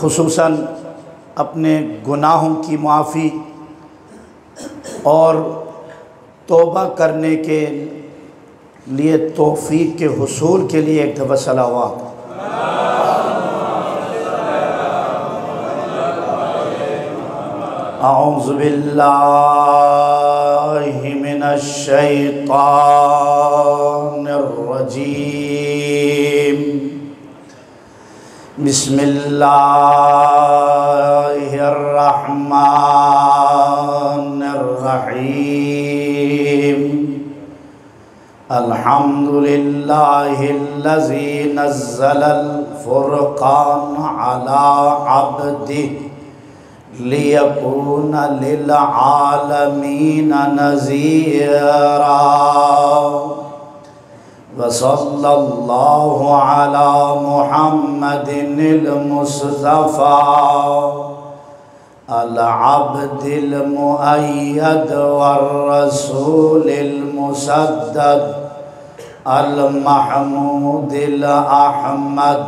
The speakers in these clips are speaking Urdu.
خصوصاً اپنے گناہوں کی معافی اور توبہ کرنے کے لیے توفیق کے حصول کے لیے ایک دفعہ صلوات۔ اعوذ باللہ من الشیطان الرجیم، بسم اللہ الرحمن الرحیم، الحمدللہ الذی نزل الفرقان علی عبدہ لِيَكُونَ لِلْعَالَمِينَ نَذِيرًا، وَصَلَّى اللَّهُ عَلَى مُحَمَّدٍ الْمُصْطَفَى الْعَبْدِ الْمُؤَيَّدِ وَالرَّسُولِ الْمُسَدَّدِ الْمَحْمُودِ الْأَحْمَدِ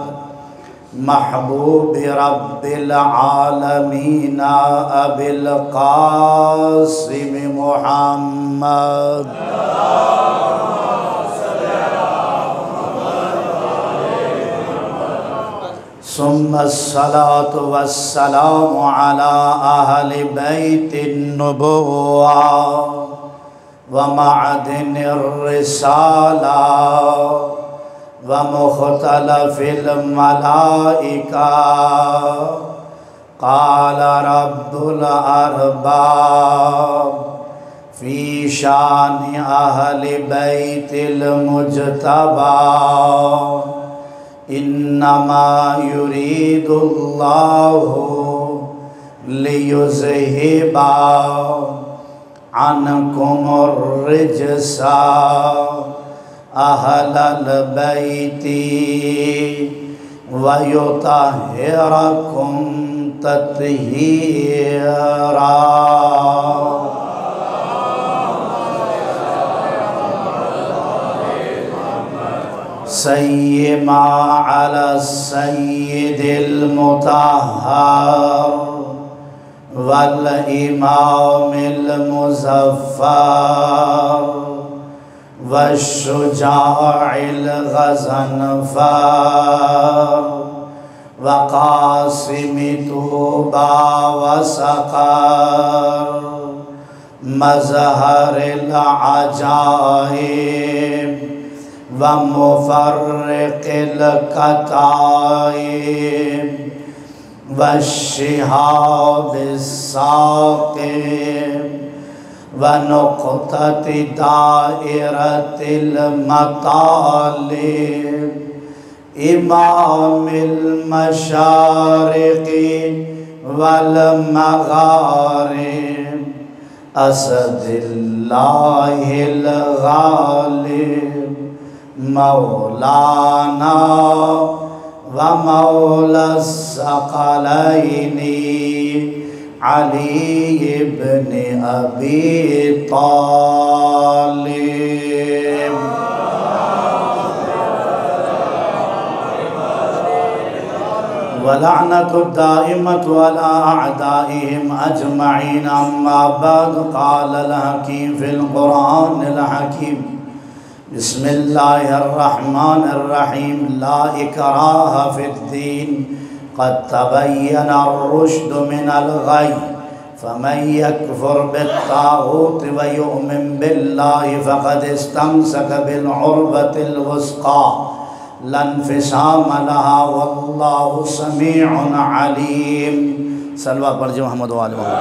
محبوب رب العالمین ابی القاسم محمد۔ ثم الصلاة والسلام على أهل بيت النبوة ومعدن الرسالة ومختلف الملائكة، قال رب الأرباب في شان أهل بيت المجتبى، إنما يريد الله ليذهب عنكم الرجس أهل البيت ويطهركم تطهيرا۔ سيما على السيد المطهر والإمام المظفر والشجاع الغضنفر وقاسم طوبى وسقر، مظهر العجائب ومفرق الكتائب والشهاب الثاقب ونقطة دائرة المطالب، إمام المشارق والمغارب، أسد الله الغالب، مولانا ومولى الثقلين علي بن أبي طالب۔ ولعنة الدائمة على أعدائهم أجمعين، أما بعد، قال الحكيم في القرآن الحكيم، بسم الله الرحمن الرحيم، لا إكراه في الدين، قد تبين الرشد من الغي، فمن يكفر بالطاغوت ويؤمن بالله فقد استمسك بالعروة الوثقى لا انفصام لها، والله سميع عليم۔ صلوات پڑھ جو محمد وآل محمد۔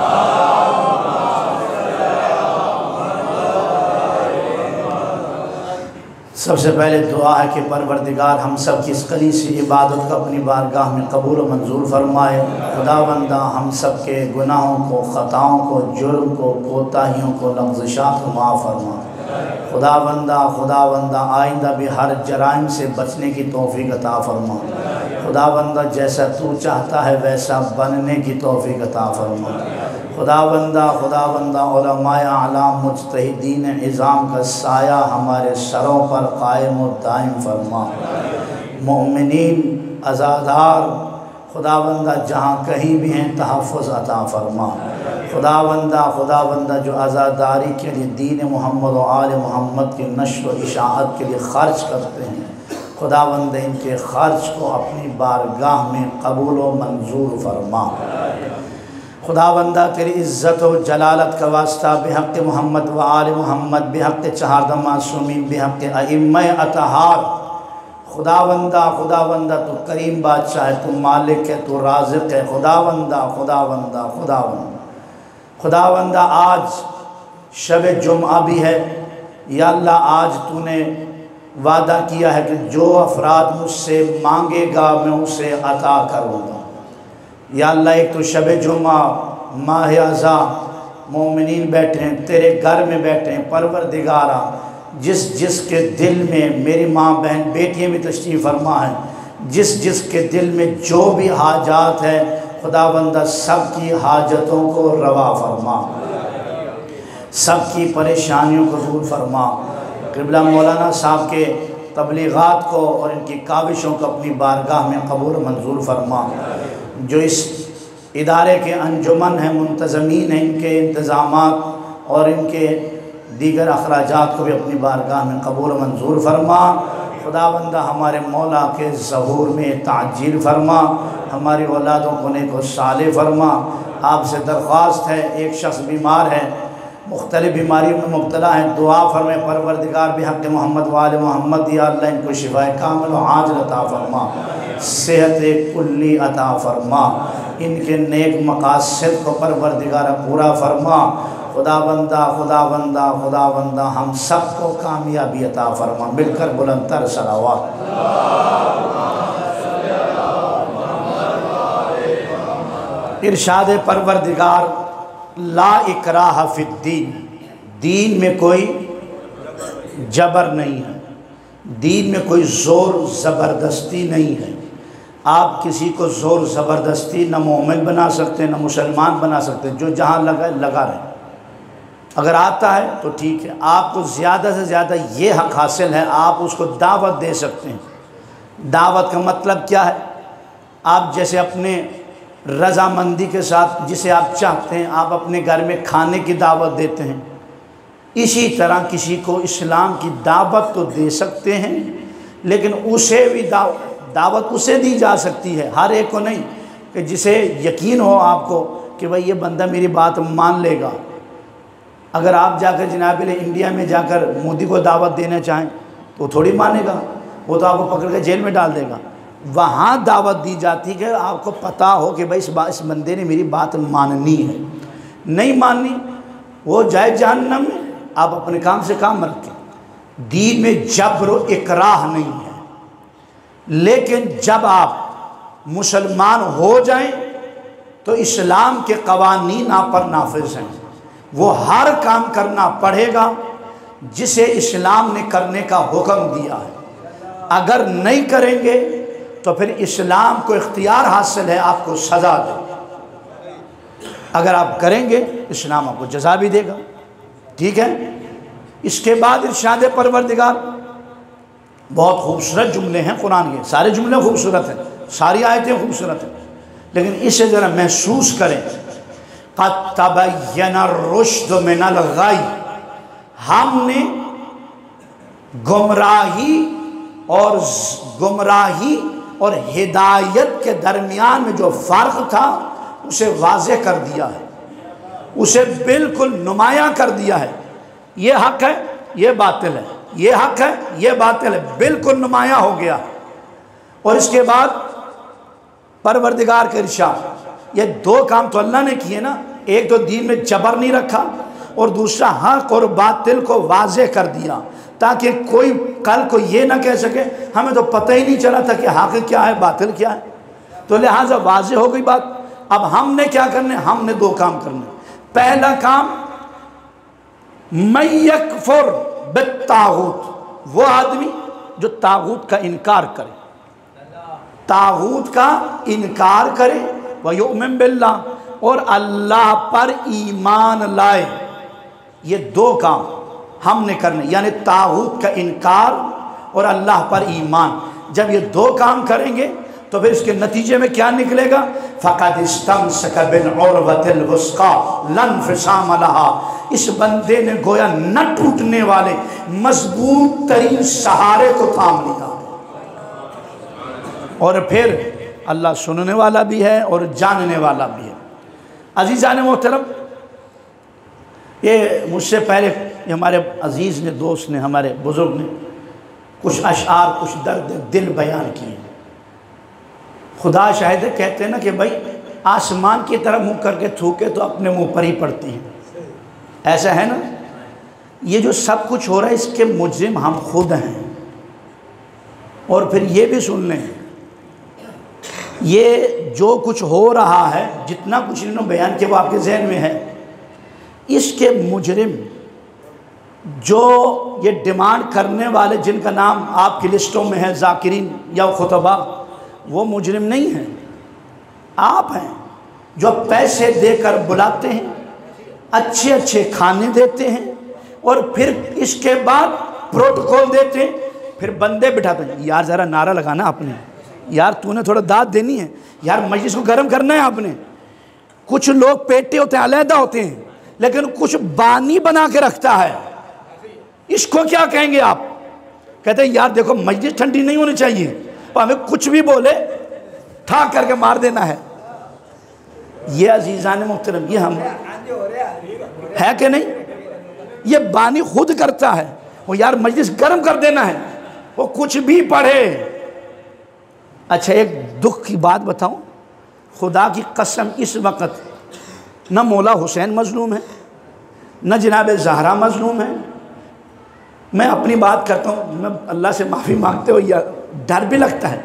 سب سے پہلے دعا ہے کہ پروردگار ہم سب کی اس قلیل سی عبادت کو اپنی بارگاہ میں قبول و منظور فرمائے۔ خداوندہ ہم سب کے گناہوں کو، خطاؤں کو، جرم کو، کوتاہیوں کو، لغزشات کو معاف فرما۔ خداوندہ آئندہ بھی ہر جرائم سے بچنے کی توفیق عطا فرما۔ خداوندہ جیسا تو چاہتا ہے ویسا بننے کی توفیق عطا فرما۔ خداوندہ علماء اعلام مجتہدین عظام کا سایہ ہمارے سروں پر قائم و دائم فرما۔ مومنین عزادار خداوندہ جہاں کہیں بھی ہیں تحفظ عطا فرما۔ خداوندہ جو عزاداری کے لیے دین محمد و آل محمد کی نشر و اشاعت کے لیے خرچ کرتے ہیں، خداوند ان کے خرچ کو اپنی بارگاہ میں قبول و منظور فرما۔ خداوندہ تیری عزت و جلالت کا واسطہ بحق محمد و آل محمد، بحق چہاردہ معصومین، بحق ائمہ اطہار، خداوندہ تو کریم بادشاہ ہے، تو مالک ہے، تو رازق ہے، خداوندہ آج شب جمعہ بھی ہے یا اللہ، آج تو نے وعدہ کیا ہے کہ جو افراد مجھ سے مانگے گا میں اسے عطا کروں گا۔ یا اللہ ایک تو شب جمعہ ماہ اعضا مومنین بیٹھے ہیں، تیرے گھر میں بیٹھے ہیں، پروردگارہ جس کے دل میں، میری ماں بہن بیٹیاں بھی تشریف فرما ہیں، جس کے دل میں جو بھی حاجات ہے خداوندہ سب کی حاجتوں کو روا فرما، سب کی پریشانیوں کو دور فرما۔ قبلہ مولانا صاحب کے تبلیغات کو اور ان کی کاوشوں کو اپنی بارگاہ میں قبول منظور فرما۔ جو اس ادارے کے انجمن ہیں، منتظمین ہیں، ان کے انتظامات اور ان کے دیگر اخراجات کو بھی اپنی بارگاہ میں قبول منظور فرما۔ خداوندہ ہمارے مولا کے ظہور میں تعجیل فرما، ہماری اولادوں کو نیک و صالح فرما۔ آپ سے درخواست ہے، ایک شخص بیمار ہے، مختلف بیماریوں میں مبتلا ہے، دعا فرمائے پروردگار بحق محمد و آل محمد، یا اللہ ان کو شفاء کامل و عاجل عطا فرما، صحت کلی عطا فرما، ان کے نیک مقاصد کو پروردگار پورا فرما۔ خداوندہ ہم سب کو کامیابی عطا فرما، مل کر بلند تر صلوات۔ ارشاد پروردگار، لا اکراہ فی الدین، دین میں کوئی جبر نہیں ہے، دین میں کوئی زور زبردستی نہیں ہے۔ آپ کسی کو زور زبردستی نہ مومن بنا سکتے نہ مسلمان بنا سکتے، جو جہاں لگا رہے۔ اگر آتا ہے تو ٹھیک ہے، آپ کو زیادہ سے زیادہ یہ حق حاصل ہے، آپ اس کو دعوت دے سکتے ہیں۔ دعوت کا مطلب کیا ہے؟ آپ جیسے اپنے رضامندی کے ساتھ جسے آپ چاہتے ہیں آپ اپنے گھر میں کھانے کی دعوت دیتے ہیں، اسی طرح کسی کو اسلام کی دعوت تو دے سکتے ہیں، لیکن اسے بھی دعوت اسے دی جا سکتی ہے، ہر ایک کو نہیں، کہ جسے یقین ہو آپ کو کہ بھئی یہ بندہ میری بات مان لے گا۔ اگر آپ جا کر جناب انڈیا میں جا کر مودی کو دعوت دینا چاہیں تو وہ تھوڑی مانے گا، وہ تو آپ کو پکڑ کے جیل میں ڈال دے گا۔ وہاں دعوت دی جاتی کہ آپ کو پتہ ہو کہ بھئی اس بندے نے میری بات ماننی ہے، نہیں ماننی وہ جائے جہنم میں، آپ اپنے کام سے کام رکھیں۔ دین میں جبر و اکراہ نہیں ہے، لیکن جب آپ مسلمان ہو جائیں تو اسلام کے قوانین آپ پر نافذ ہیں، وہ ہر کام کرنا پڑے گا جسے اسلام نے کرنے کا حکم دیا ہے۔ اگر نہیں کریں گے تو پھر اسلام کو اختیار حاصل ہے آپ کو سزا دے، اگر آپ کریں گے اسلام آپ کو جزا بھی دے گا، ٹھیک ہے۔ اس کے بعد ارشاد پروردگار، بہت خوبصورت جملے ہیں قرآن کے، سارے جملے خوبصورت ہیں، ساری آیتیں خوبصورت ہیں، لیکن اسے ذرا محسوس کریں۔ قَدْ تَبَيَّنَ الرُّشْدُ مِنَ الْغَيِّ، ہم نے گمراہی اور ہدایت کے درمیان میں جو فرق تھا اسے واضح کر دیا ہے، اسے بالکل نمایاں کر دیا ہے۔ یہ حق ہے، یہ باطل ہے، یہ حق ہے، یہ باطل ہے، بالکل نمایاں ہو گیا۔ اور اس کے بعد پروردگار کے ارشاد، یہ دو کام تو اللہ نے کیے نا، ایک تو دین میں جبر نہیں رکھا اور دوسرا حق اور باطل کو واضح کر دیا، تاکہ کوئی کل کو یہ نہ کہہ سکے ہمیں تو پتہ ہی نہیں چلا تھا کہ حق کیا ہے باطل کیا ہے۔ تو لہٰذا واضح ہو گئی بات۔ اب ہم نے کیا کرنے؟ ہم نے دو کام کرنے۔ پہلا کام، من یکفر بالطاغوت، وہ آدمی جو طاغوت کا انکار کرے، طاغوت کا انکار کرے، وَيُؤْمِن بِاللَّهِ، اور اللہ پر ایمان لائے۔ یہ دو کام ہم نے کرنے، یعنی طاغوت کا انکار اور اللہ پر ایمان۔ جب یہ دو کام کریں گے تو پھر اس کے نتیجے میں کیا نکلے گا؟ فَقَدْ اسْتَمْسَكَ بِالْعُرْوَةِ الْوُثْقَىٰ لَا انفصام لَهَا، اس بندے نے گویا نہ ٹوٹنے والے مضبوط ترین سہارے کو تھام لیا۔ اور پھر اللہ سننے والا بھی ہے اور جاننے والا بھی ہے۔ عزیزان محترم، یہ مجھ سے پہلے ہمارے عزیز نے، دوست نے، ہمارے بزرگ نے کچھ اشعار، کچھ درد دل بیان کیے۔ خدا شاہد ہے، کہتے ہیں نا کہ بھائی آسمان کی طرف منہ کر کے تھوکے تو اپنے منہ پر ہی پڑتی ہے، ایسا ہے نا؟ یہ جو سب کچھ ہو رہا ہے اس کے مجرم ہم خود ہیں۔ اور پھر یہ بھی سن لیں، یہ جو کچھ ہو رہا ہے، جتنا کچھ انہوں نے بیان کیا وہ آپ کے ذہن میں ہے، اس کے مجرم جو یہ ڈیمانڈ کرنے والے جن کا نام آپ کی لسٹوں میں ہے، ذاکرین یا خطبہ، وہ مجرم نہیں ہیں، آپ ہیں جو پیسے دے کر بلاتے ہیں، اچھے اچھے کھانے دیتے ہیں، اور پھر اس کے بعد پروٹوکول دیتے ہیں، پھر بندے بٹھاتے ہیں۔ یار ذرا نعرہ لگانا آپ نے، یار تو نے تھوڑا داد دینی ہے، یار مجلس کو گرم کرنا ہے آپ نے۔ کچھ لوگ پیٹے ہوتے ہیں، علیحدہ ہوتے ہیں، لیکن کچھ بانی بنا کے رکھتا ہے، اس کو کیا کہیں گے آپ؟ کہتے ہیں یار دیکھو مجلس ٹھنڈی نہیں ہونی چاہیے، ہمیں کچھ بھی بولے ٹھاک کر کے مار دینا ہے۔ یہ عزیزان محترم، یہ ہم ہے کہ نہیں؟ یہ بانی خود کرتا ہے، وہ یار مجلس گرم کر دینا ہے، وہ کچھ بھی پڑھے۔ اچھا ایک دکھ کی بات بتاؤں، خدا کی قسم اس وقت نہ مولا حسین مظلوم ہے، نہ جناب زہرا مظلوم ہے۔ میں اپنی بات کرتا ہوں، میں اللہ سے معافی مانگتے ہوئے ڈر بھی لگتا ہے،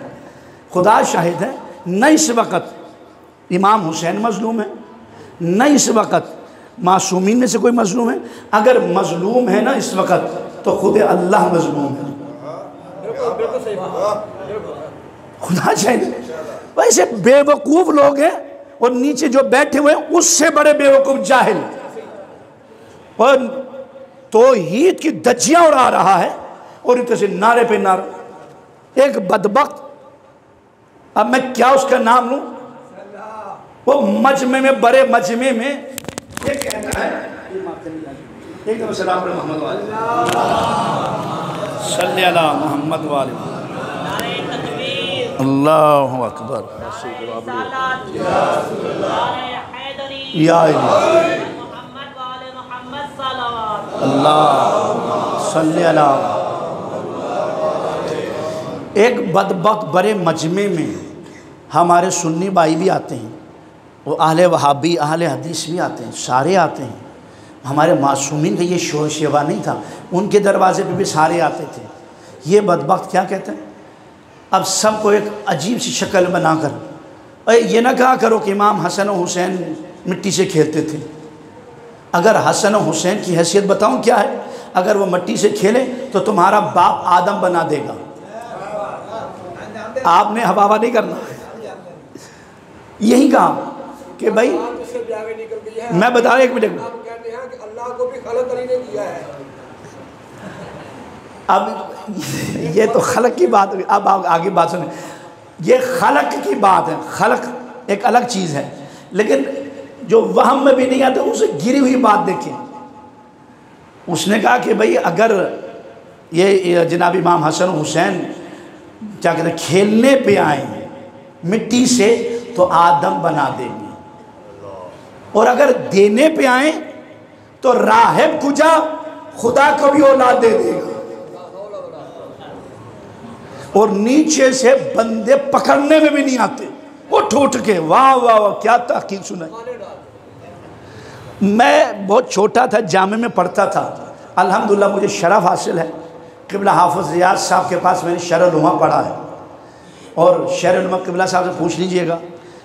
خدا شاہد ہے، نہ اس وقت امام حسین مظلوم ہے، نہ اس وقت معصومین میں سے کوئی مظلوم ہے۔ اگر مظلوم ہے نا اس وقت تو خود اللہ مظلوم ہے۔ خدا شاہد ہے، ویسے بے وقوف لوگ ہیں، اور نیچے جو بیٹھے ہوئے ہیں اس سے بڑے بے وقوف جاہل، اور توحید کی دجیاں اڑا رہا ہے، اور اتنے سے نعرے پہ نعرے۔ ایک بدبخت، اب میں کیا اس کا نام لوں، وہ مجمع میں، بڑے مجمع میں یہ کہتا ہے، ایک دفعہ سلام پر محمد والے صلی اللہ محمد والے اللہ اکبر یا اللہ صلی اللہ۔ ایک بدبخت بڑے مجمع میں ہمارے سنی بھائی بھی آتے ہیں، وہ اہل وہابی، اہل حدیث بھی آتے ہیں، سارے آتے ہیں۔ ہمارے معصومین کا یہ شور شیوا نہیں تھا، ان کے دروازے پہ بھی سارے آتے تھے۔ یہ بدبخت کیا کہتے ہیں، اب سب کو ایک عجیب سی شکل بنا کر، یہ نہ کہا کرو کہ امام حسن و حسین مٹی سے کھیلتے تھے۔ اگر حسن و حسین کی حیثیت بتاؤں کیا ہے، اگر وہ مٹی سے کھیلے تو تمہارا باپ آدم بنا دے گا، آپ نے ہوا نہیں کرنا۔ یہی کہا کہ بھائی میں بتا رہا ایک منٹ، اللہ کو بھی خلق علی نے دیا ہے۔ اب یہ تو خلق کی بات ہوئی، اب آگے بات سنیں، یہ خلق کی بات ہے، خلق ایک الگ چیز ہے، لیکن جو وہم میں بھی نہیں آتا اسے گری ہوئی بات دیکھیں۔ اس نے کہا کہ بھئی اگر یہ جناب امام حسن و حسین کیا کہتے ہیں کھیلنے پہ آئیں مٹی سے تو آدم بنا دیں گے، اور اگر دینے پہ آئیں تو راہب کجا خدا کو بھی اولاد دے دے گا، اور نیچے سے بندے پکڑنے میں بھی نہیں آتے، وہ ٹوٹ کے واہ واہ واہ کیا تحقیق سنائی۔ میں بہت چھوٹا تھا، جامع میں پڑھتا تھا، الحمدللہ مجھے شرف حاصل ہے، قبلہ حافظ ریاض صاحب کے پاس میں نے شرح العلوم پڑھا ہے، اور شرح العلوم قبلہ صاحب سے پوچھ لیجئے گا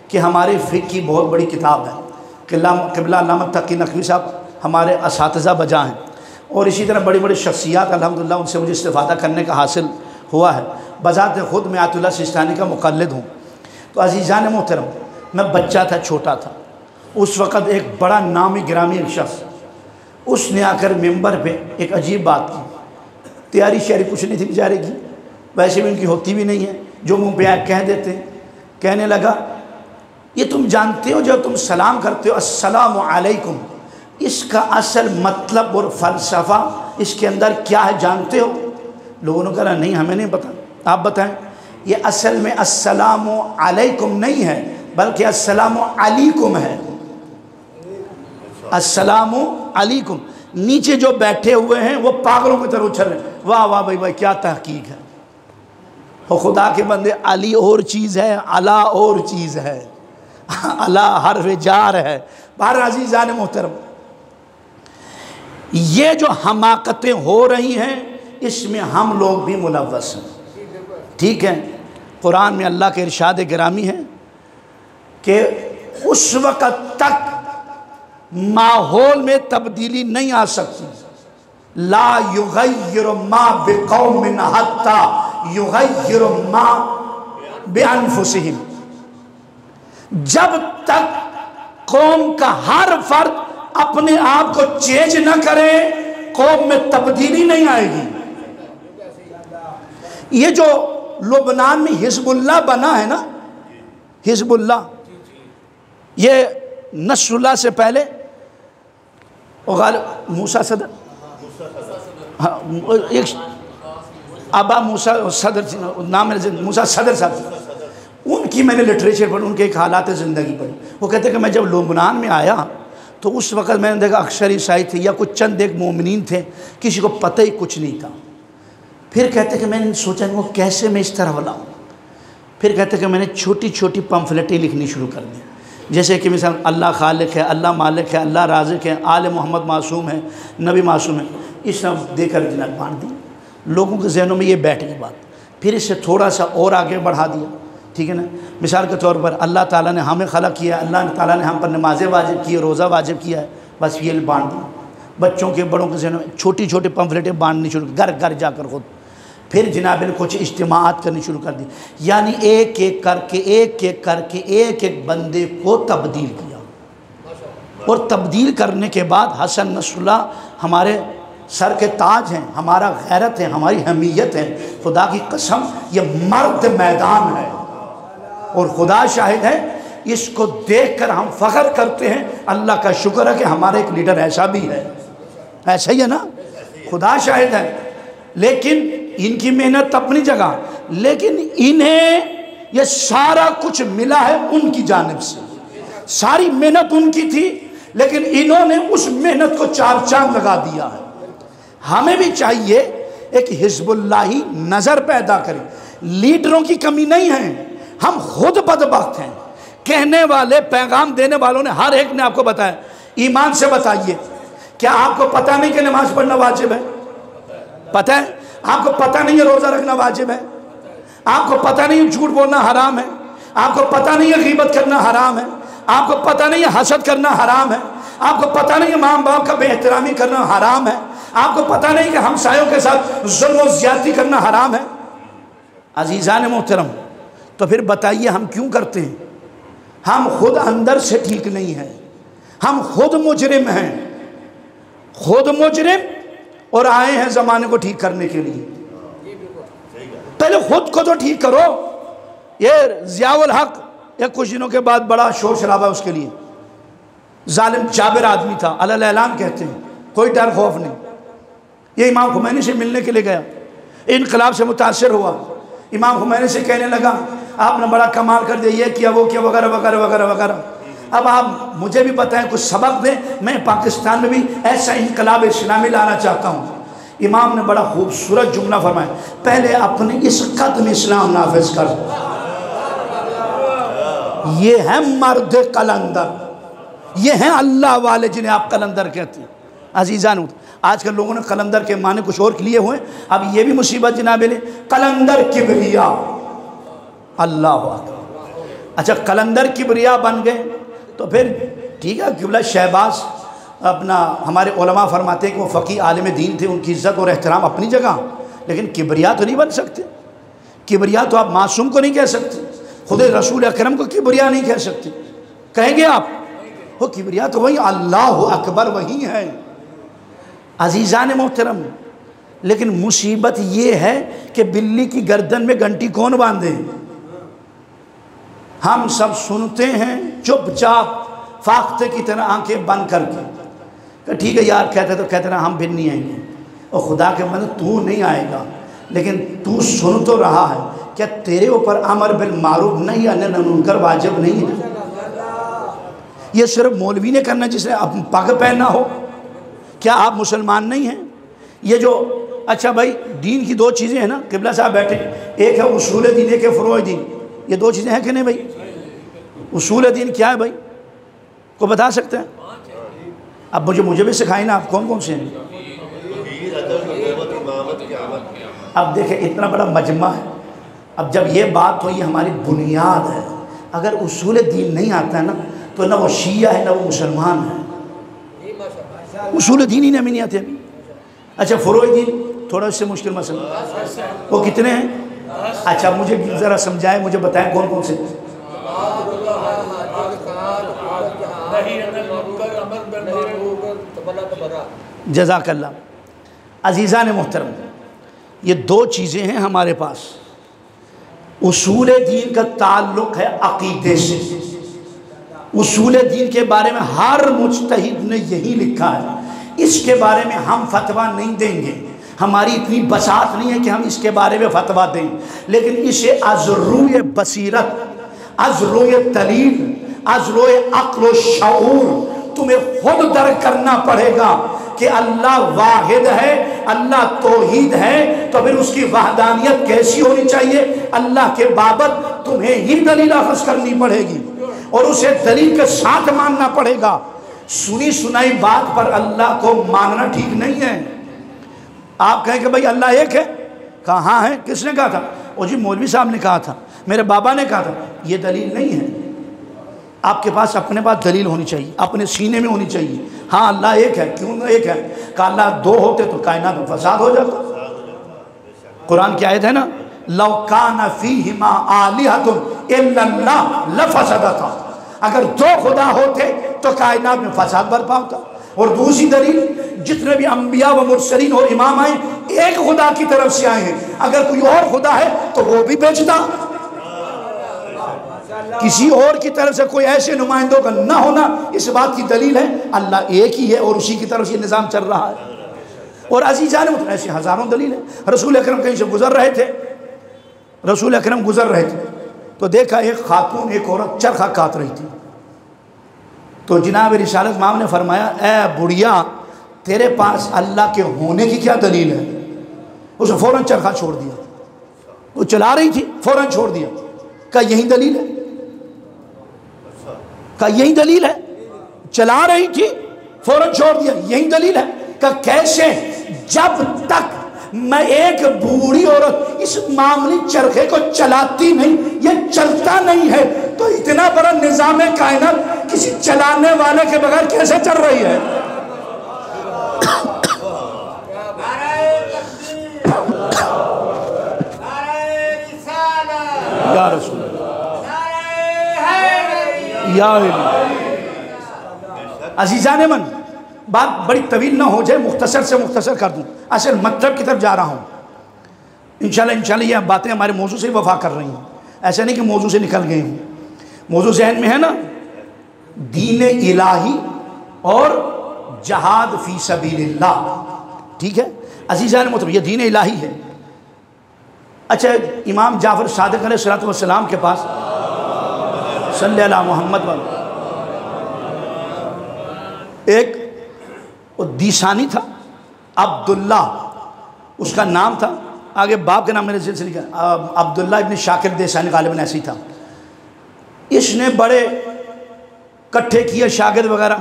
کہ ہماری فقہ کی بہت بڑی کتاب ہے، قبلہ علامہ تقی نقوی صاحب ہمارے اساتذہ بجا ہیں، اور اسی طرح بڑی بڑی شخصیات الحمدللہ ان سے مجھے استفادہ کرنے کا حاصل ہوا ہے، بذات خود میں آیت اللہ سیستانی کا مقلد ہوں۔ تو عزیزان محترم، میں بچہ تھا، چھوٹا تھا، اس وقت ایک بڑا نامی گرامی ایک شخص، اس نے آ کر ممبر پہ ایک عجیب بات کی، تیاری شعری کچھ نہیں تھی بیچارے کی، ویسے بھی ان کی ہوتی بھی نہیں ہے، جو منہ پہ آئے کہہ دیتے ہیں، کہنے لگا یہ تم جانتے ہو جو تم سلام کرتے ہو السلام علیکم، اس کا اصل مطلب اور فلسفہ اس کے اندر کیا ہے جانتے ہو؟ لوگوں نے کہا نہیں ہمیں نہیں پتا، آپ بتائیں۔ یہ اصل میں السلام علیکم نہیں ہے بلکہ السلام علیکم ہے، السلام علیکم۔ نیچے جو بیٹھے ہوئے ہیں وہ پاگلوں کی طرح اچھل رہے ہیں، واہ واہ بھائی بھائی کیا تحقیق ہے۔ اور خدا کے بندے علی اور چیز ہے، علا اور چیز ہے، علا حرف جار ہے۔ بہر عزیزان محترم، یہ جو حماقتیں ہو رہی ہیں اس میں ہم لوگ بھی ملوث ہیں، ٹھیک ہے۔ قرآن میں اللہ کے ارشاد گرامی ہے کہ اس وقت تک ماحول میں تبدیلی نہیں آ سکتی، لا یغیر ما بقوم حتی یغیر ما بانفسہم، جب تک قوم کا ہر فرد اپنے آپ کو چینج نہ کرے قوم میں تبدیلی نہیں آئے گی۔ یہ جو لبنان میں حزب اللہ بنا ہے نا، حزب اللہ، یہ نصر اللہ سے پہلے موسیٰ صدر، ابا موسیٰ صدر، نام ہے موسیٰ صدر صاحب، ان کی میں نے لٹریچر پڑھی، ان کے ایک حالات زندگی پڑھی۔ وہ کہتے ہیں کہ میں جب لبنان میں آیا تو اس وقت میں نے دیکھا اکثر عیسائی تھے یا کچھ چند ایک مومنین تھے، کسی کو پتہ ہی کچھ نہیں تھا۔ پھر کہتے کہ میں نے سوچا وہ کیسے میں اس طرح بلاؤں، پھر کہتے کہ میں نے چھوٹی چھوٹی پمفلٹیں لکھنی شروع کر دی، جیسے کہ مثلا اللہ خالق ہے، اللہ مالک ہے، اللہ رازق ہے، آل محمد معصوم ہے، نبی معصوم ہے، اس طرح دے کر جناب باندھ دی۔ لوگوں کے ذہنوں میں یہ بیٹھ گئی بات، پھر اس سے تھوڑا سا اور آگے بڑھا دیا، ٹھیک ہے نا۔ مثال کے طور پر اللہ تعالیٰ نے ہمیں خلق کیا، اللہ تعالیٰ نے ہم پر نمازیں واجب کی، روزہ واجب کیا ہے، بس یہ باندھ دیا۔ بچوں کے بڑوں کے ذہنوں میں چھوٹی چھوٹی پمفلٹیں باندھنی شروع، گھر گھر جا کر خود، پھر جناب نے کچھ اجتماعات کرنی شروع کر دی، یعنی ایک ایک کر کے ایک ایک بندے کو تبدیل کیا۔ اور تبدیل کرنے کے بعد حسن نصر اللہ ہمارے سر کے تاج ہیں، ہمارا غیرت ہے، ہماری حمیت ہے، خدا کی قسم یہ مرد میدان ہے، اور خدا شاہد ہے اس کو دیکھ کر ہم فخر کرتے ہیں۔ اللہ کا شکر ہے کہ ہمارا ایک لیڈر ایسا بھی ہے، ایسا ہی ہے نا، خدا شاہد ہے۔ لیکن ان کی محنت اپنی جگہ، لیکن انہیں یہ سارا کچھ ملا ہے ان کی جانب سے، ساری محنت ان کی تھی لیکن انہوں نے اس محنت کو چار چاند لگا دیا ہے۔ ہمیں بھی چاہیے ایک حزب اللہی نظر پیدا کریں، لیڈروں کی کمی نہیں ہے، ہم خود بدبخت ہیں۔ کہنے والے، پیغام دینے والوں نے ہر ایک نے آپ کو بتایا، ایمان سے بتائیے، کیا آپ کو پتہ نہیں کہ نماز پڑھنا واجب ہے؟ پتہ ہے؟ آپ کو پتہ نہیں ہے روزہ رکھنا واجب ہے؟ آپ کو پتہ نہیں ہے جھوٹ بولنا حرام ہے؟ آپ کو پتہ نہیں ہے غیبت کرنا حرام ہے؟ آپ کو پتہ نہیں ہے حسد کرنا حرام ہے؟ آپ کو پتہ نہیں ہے ماں باپ کا بے احترامی کرنا حرام ہے؟ آپ کو پتہ نہیں کہ ہمسایوں کے ساتھ ظلم و زیادتی کرنا حرام ہے؟ عزیزان محترم، تو پھر بتائیے ہم کیوں کرتے ہیں؟ ہم خود اندر سے ٹھیک نہیں ہیں، ہم خود مجرم ہیں، خود مجرم، اور آئے ہیں زمانے کو ٹھیک کرنے کے لیے۔ پہلے خود کو تو ٹھیک کرو۔ یہ ضیاء الحق ایک کچھ دنوں کے بعد بڑا شور شرابہ اس کے لیے، ظالم جابر آدمی تھا، علی اعلان کہتے ہیں، کوئی ڈر خوف نہیں۔ یہ امام خمینی سے ملنے کے لیے گیا، انقلاب سے متاثر ہوا، امام خمینی سے کہنے لگا آپ نے بڑا کمال کر دیا، یہ کیا وہ کیا وغیرہ وغیرہ وغیرہ وغیرہ، اب آپ مجھے بھی بتائیں، کچھ سبق دیں، میں پاکستان میں بھی ایسا انقلاب اسلامی لانا چاہتا ہوں۔ امام نے بڑا خوبصورت جملہ فرمایا، پہلے اپنے اس قدم اسلام نافذ کر۔ یہ ہے مرد قلندر، یہ ہیں اللہ والے جنہیں آپ قلندر کہتے ہیں۔ عزیزان، آج کل لوگوں نے قلندر کے معنی کچھ اور لیے ہوئے، اب یہ بھی مصیبت جناب لے، قلندر کبریا، اللہ اکبر۔ اچھا قلندر کبریا بن گئے تو پھر ٹھیک ہے، قبلہ شہباز اپنا ہمارے علماء فرماتے ہیں کہ وہ فقیہ عالم دین تھے، ان کی عزت اور احترام اپنی جگہ، لیکن کبریا تو نہیں بن سکتے۔ کبریا تو آپ معصوم کو نہیں کہہ سکتے، خود رسول اکرم کو کبریا نہیں کہہ سکتے، کہیں گے آپ؟ وہ کبریا تو وہی اللہ اکبر وہی ہے۔ عزیزان محترم، لیکن مصیبت یہ ہے کہ بلی کی گردن میں گھنٹی کون باندھے؟ ہم سب سنتے ہیں چپ چاپ فاختے کی طرح آنکھیں بند کر کے کہ ٹھیک ہے یار کہتے تو کہتے ہیں ہم پھر نہیں آئیں گے. اور خدا کے بندے تو نہیں آئے گا لیکن تو سن تو رہا ہے. کیا تیرے اوپر امر بالمعروف نہیں نہی عن المنکر واجب نہیں ہے؟ یہ صرف مولوی نے کرنا جس نے پگ پہننا ہو؟ کیا آپ مسلمان نہیں ہیں؟ یہ جو اچھا بھائی دین کی دو چیزیں ہیں نا، قبلہ صاحب بیٹھے، ایک ہے اصول دین، ایک ہے فروع دین. یہ دو چیزیں ہیں کہ نہیں بھائی؟ اصول دین کیا ہے بھائی؟ کو بتا سکتے ہیں؟ اب مجھے بھی سکھائیں نا، آپ کون کون سے ہیں؟ اب دیکھیں اتنا بڑا مجمع ہے. اب جب یہ بات ہو، یہ ہماری بنیاد ہے. اگر اصول دین نہیں آتا ہے نا تو نہ وہ شیعہ ہے نہ وہ مسلمان ہے. اصول دین ہی نہیں آتے ابھی. اچھا فروع دین تھوڑا اس سے مشکل مسئلہ، وہ کتنے ہیں؟ اچھا مجھے ذرا سمجھائیں، مجھے بتائیں کون کون سے؟ جزاک اللہ. عزیزان محترم، یہ دو چیزیں ہیں ہمارے پاس. اصول دین کا تعلق ہے عقیدے سے. اصول دین کے بارے میں ہر مجتہد نے یہی لکھا ہے. اس کے بارے میں ہم فتویٰ نہیں دیں گے، ہماری اتنی بساط نہیں ہے کہ ہم اس کے بارے میں فتویٰ دیں، لیکن اسے از روئے بصیرت، از روئے دلیل، از روئے عقل و شعور تمہیں خود درک کرنا پڑے گا کہ اللہ واحد ہے، اللہ توحید ہے. تو پھر اس کی وحدانیت کیسی ہونی چاہیے؟ اللہ کے بابت تمہیں ہی دلیل اخذ کرنی پڑے گی اور اسے دلیل کے ساتھ ماننا پڑے گا. سنی سنائی بات پر اللہ کو ماننا ٹھیک نہیں ہے. آپ کہیں کہ بھائی اللہ ایک ہے، کہاں ہے؟ کس نے کہا تھا؟ وہ جی مولوی صاحب نے کہا تھا، میرے بابا نے کہا تھا. یہ دلیل نہیں ہے. آپ کے پاس اپنے پاس دلیل ہونی چاہیے، اپنے سینے میں ہونی چاہیے. ہاں اللہ ایک ہے. کیوں نہ ایک ہے؟ کہ اللہ دو ہوتے تو کائنات میں فساد ہو جاتا. قرآن کی آیت ہے نا، لو کان فیہما آلہۃ الا اللہ لفسدتا. اگر دو خدا ہوتے تو کائنات میں فساد برپا ہوتا. اور دوسری دلیل، جتنے بھی انبیاء و مرسلین اور امام آئے ایک خدا کی طرف سے آئے ہیں. اگر کوئی اور خدا ہے تو وہ بھی بیچتا. کسی اور کی طرف سے کوئی ایسے نمائندوں کا نہ ہونا اس بات کی دلیل ہے اللہ ایک ہی ہے اور اسی کی طرف سے یہ نظام چل رہا ہے. اور عزیزان ایسے ہزاروں دلیل ہیں. رسول اکرم کہیں سے گزر رہے تھے، رسول اکرم گزر رہے تھے تو دیکھا ایک خاتون، ایک عورت چرخہ کاٹ رہی تھی. تو جناب رسالت مام نے فرمایا اے بڑھیا تیرے پاس اللہ کے ہونے کی کیا دلیل ہے؟ اس نے فوراً چرخہ چھوڑ دیا. وہ چلا رہی تھی، فوراً چھوڑ دیا. کہا یہی دلیل ہے؟ کہا یہی دلیل ہے؟ چلا رہی تھی فوراً چھوڑ دیا، یہی دلیل ہے؟ کہا کیسے؟ جب تک میں ایک بوڑھی عورت اس معاملی چرخے کو چلاتی نہیں، یہ چلتا نہیں ہے تو اتنا بڑا نظام کائنات کسی چلانے والے کے بغیر کیسے چل رہی ہے؟ یا رسول اللہ، یا عزیزان من، بات بڑی طویل نہ ہو جائے، مختصر سے مختصر کر دوں. اصل مطلب کی طرف جا رہا ہوں. انشاءاللہ یہ باتیں ہمارے موضوع سے وفا کر رہی ہیں. ایسا نہیں کہ موضوع سے نکل گئے ہیں. موضوع ذہن میں ہے نا، دین الہی اور جہاد فی سبیل اللہ. ٹھیک ہے عزیزان محترم، یہ دین الہی ہے. اچھا امام جعفر صادق علیہ السلام کے پاس صلی اللہ محمد والے ایک دیسانی تھا، عبداللہ اس کا نام تھا. آگے باپ کا نام میرے ذہن سے لکھا، عبداللہ ابن شاکر دیسانی، غالباً ایسے ہی تھا. اس نے بڑے کٹھے کیے شاگرد وغیرہ.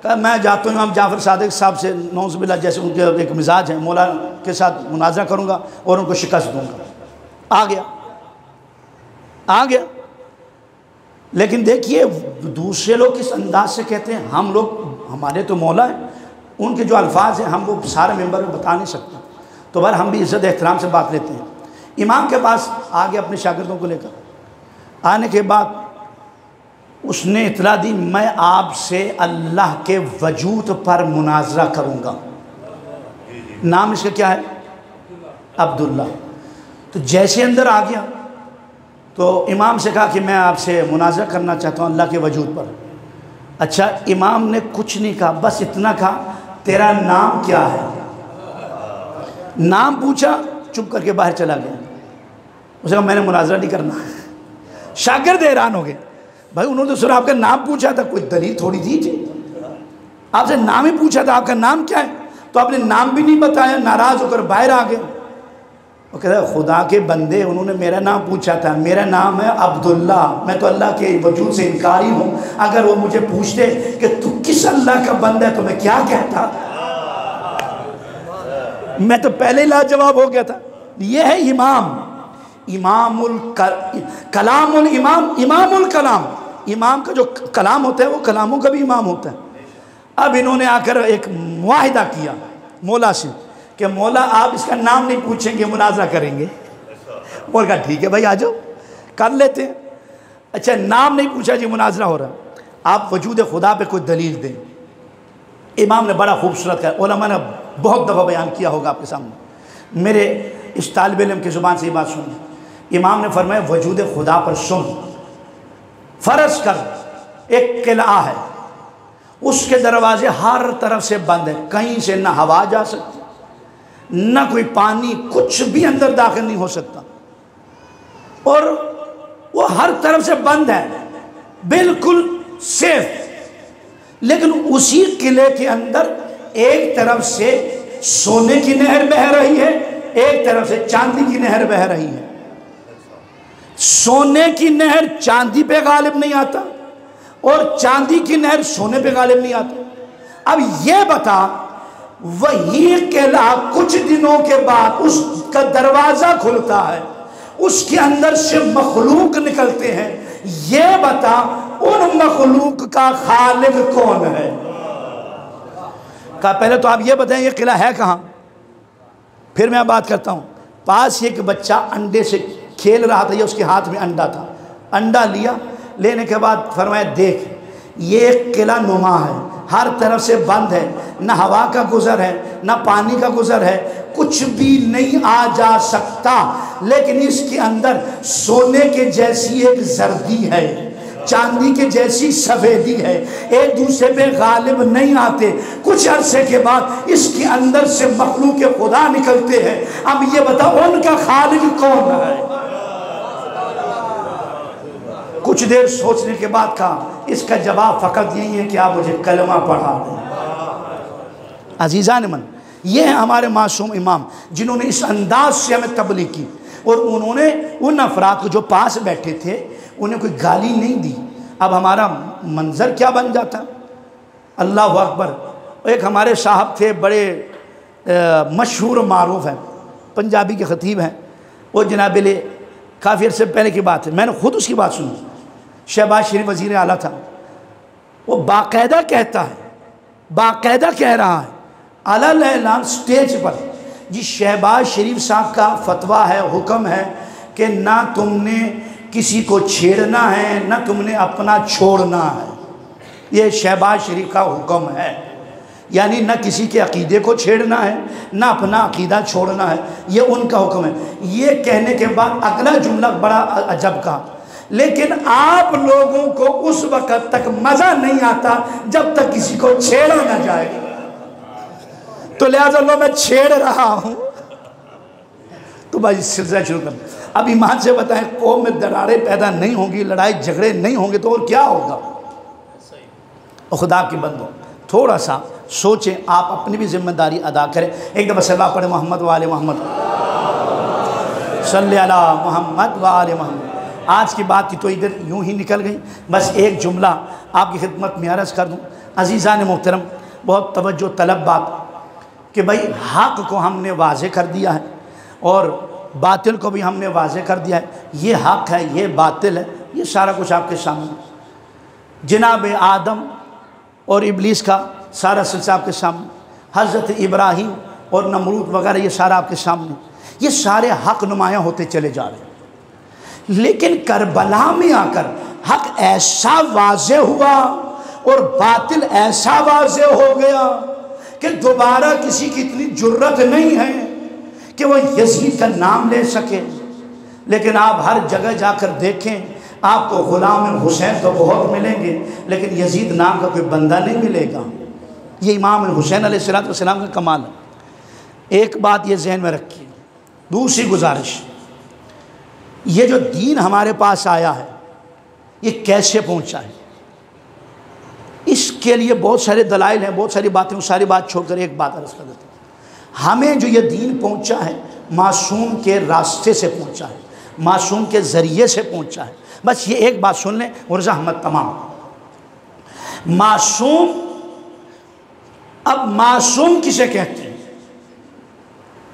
کہا میں جاتا ہوں امام جعفر صادق صاحب سے، نعوذ باللہ جیسے ان کے ایک مزاج ہے، مولا کے ساتھ مناظرہ کروں گا اور ان کو شکست دوں گا. آ گیا. لیکن دیکھیے دوسرے لوگ کس انداز سے کہتے ہیں. ہم لوگ، ہمارے تو مولا ہیں، ان کے جو الفاظ ہیں ہم وہ سارے ممبر میں بتا نہیں سکتے. تو بہر ہم بھی عزت احترام سے بات لیتے ہیں. امام کے پاس آگے اپنے شاگردوں کو لے کر آنے کے بعد اس نے اطلاع دی میں آپ سے اللہ کے وجود پر مناظرہ کروں گا. نام اس کا کیا ہے؟ عبداللہ. تو جیسے اندر آ گیا تو امام سے کہا کہ میں آپ سے مناظرہ کرنا چاہتا ہوں اللہ کے وجود پر۔ اچھا، امام نے کچھ نہیں کہا، بس اتنا کہا تیرا نام کیا ہے؟ نام پوچھا، چپ کر کے باہر چلا گیا۔ اس نے کہا میں نے مناظرہ نہیں کرنا۔ شاگرد حیران ہو گئے، بھائی انہوں نے سنا آپ کا نام پوچھا تھا، کوئی دلیل تھوڑی دیجیے، آپ سے نام ہی پوچھا تھا، آپ کا نام کیا ہے؟ تو آپ نے نام بھی نہیں بتایا، ناراض ہو کر باہر آ گئے۔ وہ کہتا ہے خدا کے بندے، انہوں نے میرا نام پوچھا تھا، میرا نام ہے عبداللہ، میں تو اللہ کے وجود سے انکاری ہوں، اگر وہ مجھے پوچھتے کہ تو کس اللہ کا بندہ ہے تو میں کیا کہتا؟ میں تو پہلے لاجواب ہو گیا تھا۔ یہ ہے امام، کلام الامام، امام الکلام۔ امام کا جو کلام ہوتا ہے وہ کلاموں کا بھی امام ہوتا ہے۔ اب انہوں نے آ کر ایک معاہدہ کیا مولا سے کہ مولا آپ اس کا نام نہیں پوچھیں گے، مناظرہ کریں گے۔ مولا کہا ٹھیک ہے بھائی آ جاؤ، کر لیتے ہیں۔ اچھا نام نہیں پوچھا جی، مناظرہ ہو رہا ہے، آپ وجود خدا پہ کوئی دلیل دیں۔ امام نے بڑا خوبصورت کہا، علماء نے بہت دفعہ بیان کیا ہوگا آپ کے سامنے، میرے اس طالب علم کی زبان سے یہ بات سنیں۔ امام نے فرمایا وجود خدا پر سن، فرض کر ایک قلعہ ہے، اس کے دروازے ہر طرف سے بند ہیں، کہیں سے نہ ہوا جا سکتی، نہ کوئی پانی، کچھ بھی اندر داخل نہیں ہو سکتا، اور وہ ہر طرف سے بند ہے، بالکل سیف۔ لیکن اسی قلعے کے اندر ایک طرف سے سونے کی نہر بہہ رہی ہے، ایک طرف سے چاندی کی نہر بہہ رہی ہے۔ سونے کی نہر چاندی پہ غالب نہیں آتا، اور چاندی کی نہر سونے پہ غالب نہیں آتا۔ اب یہ بتا، وہی قلعہ کچھ دنوں کے بعد اس کا دروازہ کھلتا ہے، اس کے اندر سے مخلوق نکلتے ہیں، یہ بتا ان مخلوق کا خالق کون ہے؟ کہا پہلے تو آپ یہ بتائیں یہ قلعہ ہے کہاں، پھر میں بات کرتا ہوں۔ پاس ایک بچہ انڈے سے کھیل رہا تھا، یہ اس کے ہاتھ میں انڈا تھا، انڈا لیا، لینے کے بعد فرمایا دیکھ یہ ایک قلعہ نما ہے، ہر طرف سے بند ہے، نہ ہوا کا گزر ہے نہ پانی کا گزر ہے، کچھ بھی نہیں آ جا سکتا، لیکن اس کے اندر سونے کے جیسی ایک زردی ہے، چاندی کے جیسی سفیدی ہے، ایک دوسرے پہ غالب نہیں آتے۔ کچھ عرصے کے بعد اس کے اندر سے مخلوق خدا نکلتے ہیں، اب یہ بتاؤ ان کا خالق کون ہے؟ کچھ دیر سوچنے کے بعد کہا اس کا جواب فقط یہی ہے کہ آپ مجھے کلمہ پڑھا دیں۔ عزیزان من، یہ ہیں ہمارے معصوم امام جنہوں نے اس انداز سے ہمیں تبلیغ کی، اور انہوں نے ان افراد کو جو پاس بیٹھے تھے انہیں کوئی گالی نہیں دی۔ اب ہمارا منظر کیا بن جاتا؟ اللہ اکبر۔ ایک ہمارے صاحب تھے بڑے مشہور و معروف ہیں، پنجابی کے خطیب ہیں، وہ جناب لے کافی عرصے پہلے کی بات ہے، میں نے خود اس کی بات سنی، شہباز شریف وزیر اعلیٰ تھا، وہ باقاعدہ کہتا ہے، باقاعدہ کہہ رہا ہے علل اعلان سٹیج پر، جی شہباز شریف صاحب کا فتویٰ ہے، حکم ہے کہ نہ تم نے کسی کو چھیڑنا ہے نہ تم نے اپنا چھوڑنا ہے، یہ شہباز شریف کا حکم ہے، یعنی نہ کسی کے عقیدے کو چھیڑنا ہے نہ اپنا عقیدہ چھوڑنا ہے، یہ ان کا حکم ہے۔ یہ کہنے کے بعد اگلا جملہ بڑا عجب کا، لیکن آپ لوگوں کو اس وقت تک مزہ نہیں آتا جب تک کسی کو چھیڑا نہ جائے، تو لہذا لو میں چھیڑ رہا ہوں۔ تو بھائی سلسلہ شروع کر، اب ایمان سے بتائیں قوم میں دراریں پیدا نہیں ہوں گی، لڑائی جھگڑے نہیں ہوں گے تو اور کیا ہوگا؟ اور خدا کی بندوں تھوڑا سا سوچیں، آپ اپنی بھی ذمہ داری ادا کریں۔ ایک دفعہ صلی اللہ پڑھیں محمد و آل محمد، صلی اللہ محمد و آل محمد۔ آج کی بات کی تو ادھر یوں ہی نکل گئی، بس ایک جملہ آپ کی خدمت میں عرض کر دوں۔ عزیزان محترم، بہت توجہ طلب بات کہ بھئی حق کو ہم نے واضح کر دیا ہے اور باطل کو بھی ہم نے واضح کر دیا ہے، یہ حق ہے یہ باطل ہے، یہ سارا کچھ آپ کے سامنے، جناب آدم اور ابلیس کا سارا سلسلہ آپ کے سامنے، حضرت ابراہیم اور نمرود وغیرہ یہ سارا آپ کے سامنے، یہ سارے حق نمایاں ہوتے چلے جا رہے ہیں۔ لیکن کربلا میں آ کر حق ایسا واضح ہوا اور باطل ایسا واضح ہو گیا کہ دوبارہ کسی کی اتنی جرت نہیں ہے کہ وہ یزید کا نام لے سکے، لیکن آپ ہر جگہ جا کر دیکھیں آپ کو غلام حسین تو بہت ملیں گے، لیکن یزید نام کا کوئی بندہ نہیں ملے گا۔ یہ امام حسین علیہ السلام کا کمال ہے۔ ایک بات یہ ذہن میں رکھیے۔ دوسری گزارش، یہ جو دین ہمارے پاس آیا ہے یہ کیسے پہنچا ہے؟ اس کے لیے بہت سارے دلائل ہیں، بہت ساری باتیں، ساری بات چھوڑ کر ایک بات عرض کر دیتا ہوں۔ ہمیں جو یہ دین پہنچا ہے معصوم کے راستے سے پہنچا ہے، معصوم کے ذریعے سے پہنچا ہے۔ بس یہ ایک بات سن لیں مرزا احمد تمام۔ معصوم، اب معصوم کسے کہتے ہیں؟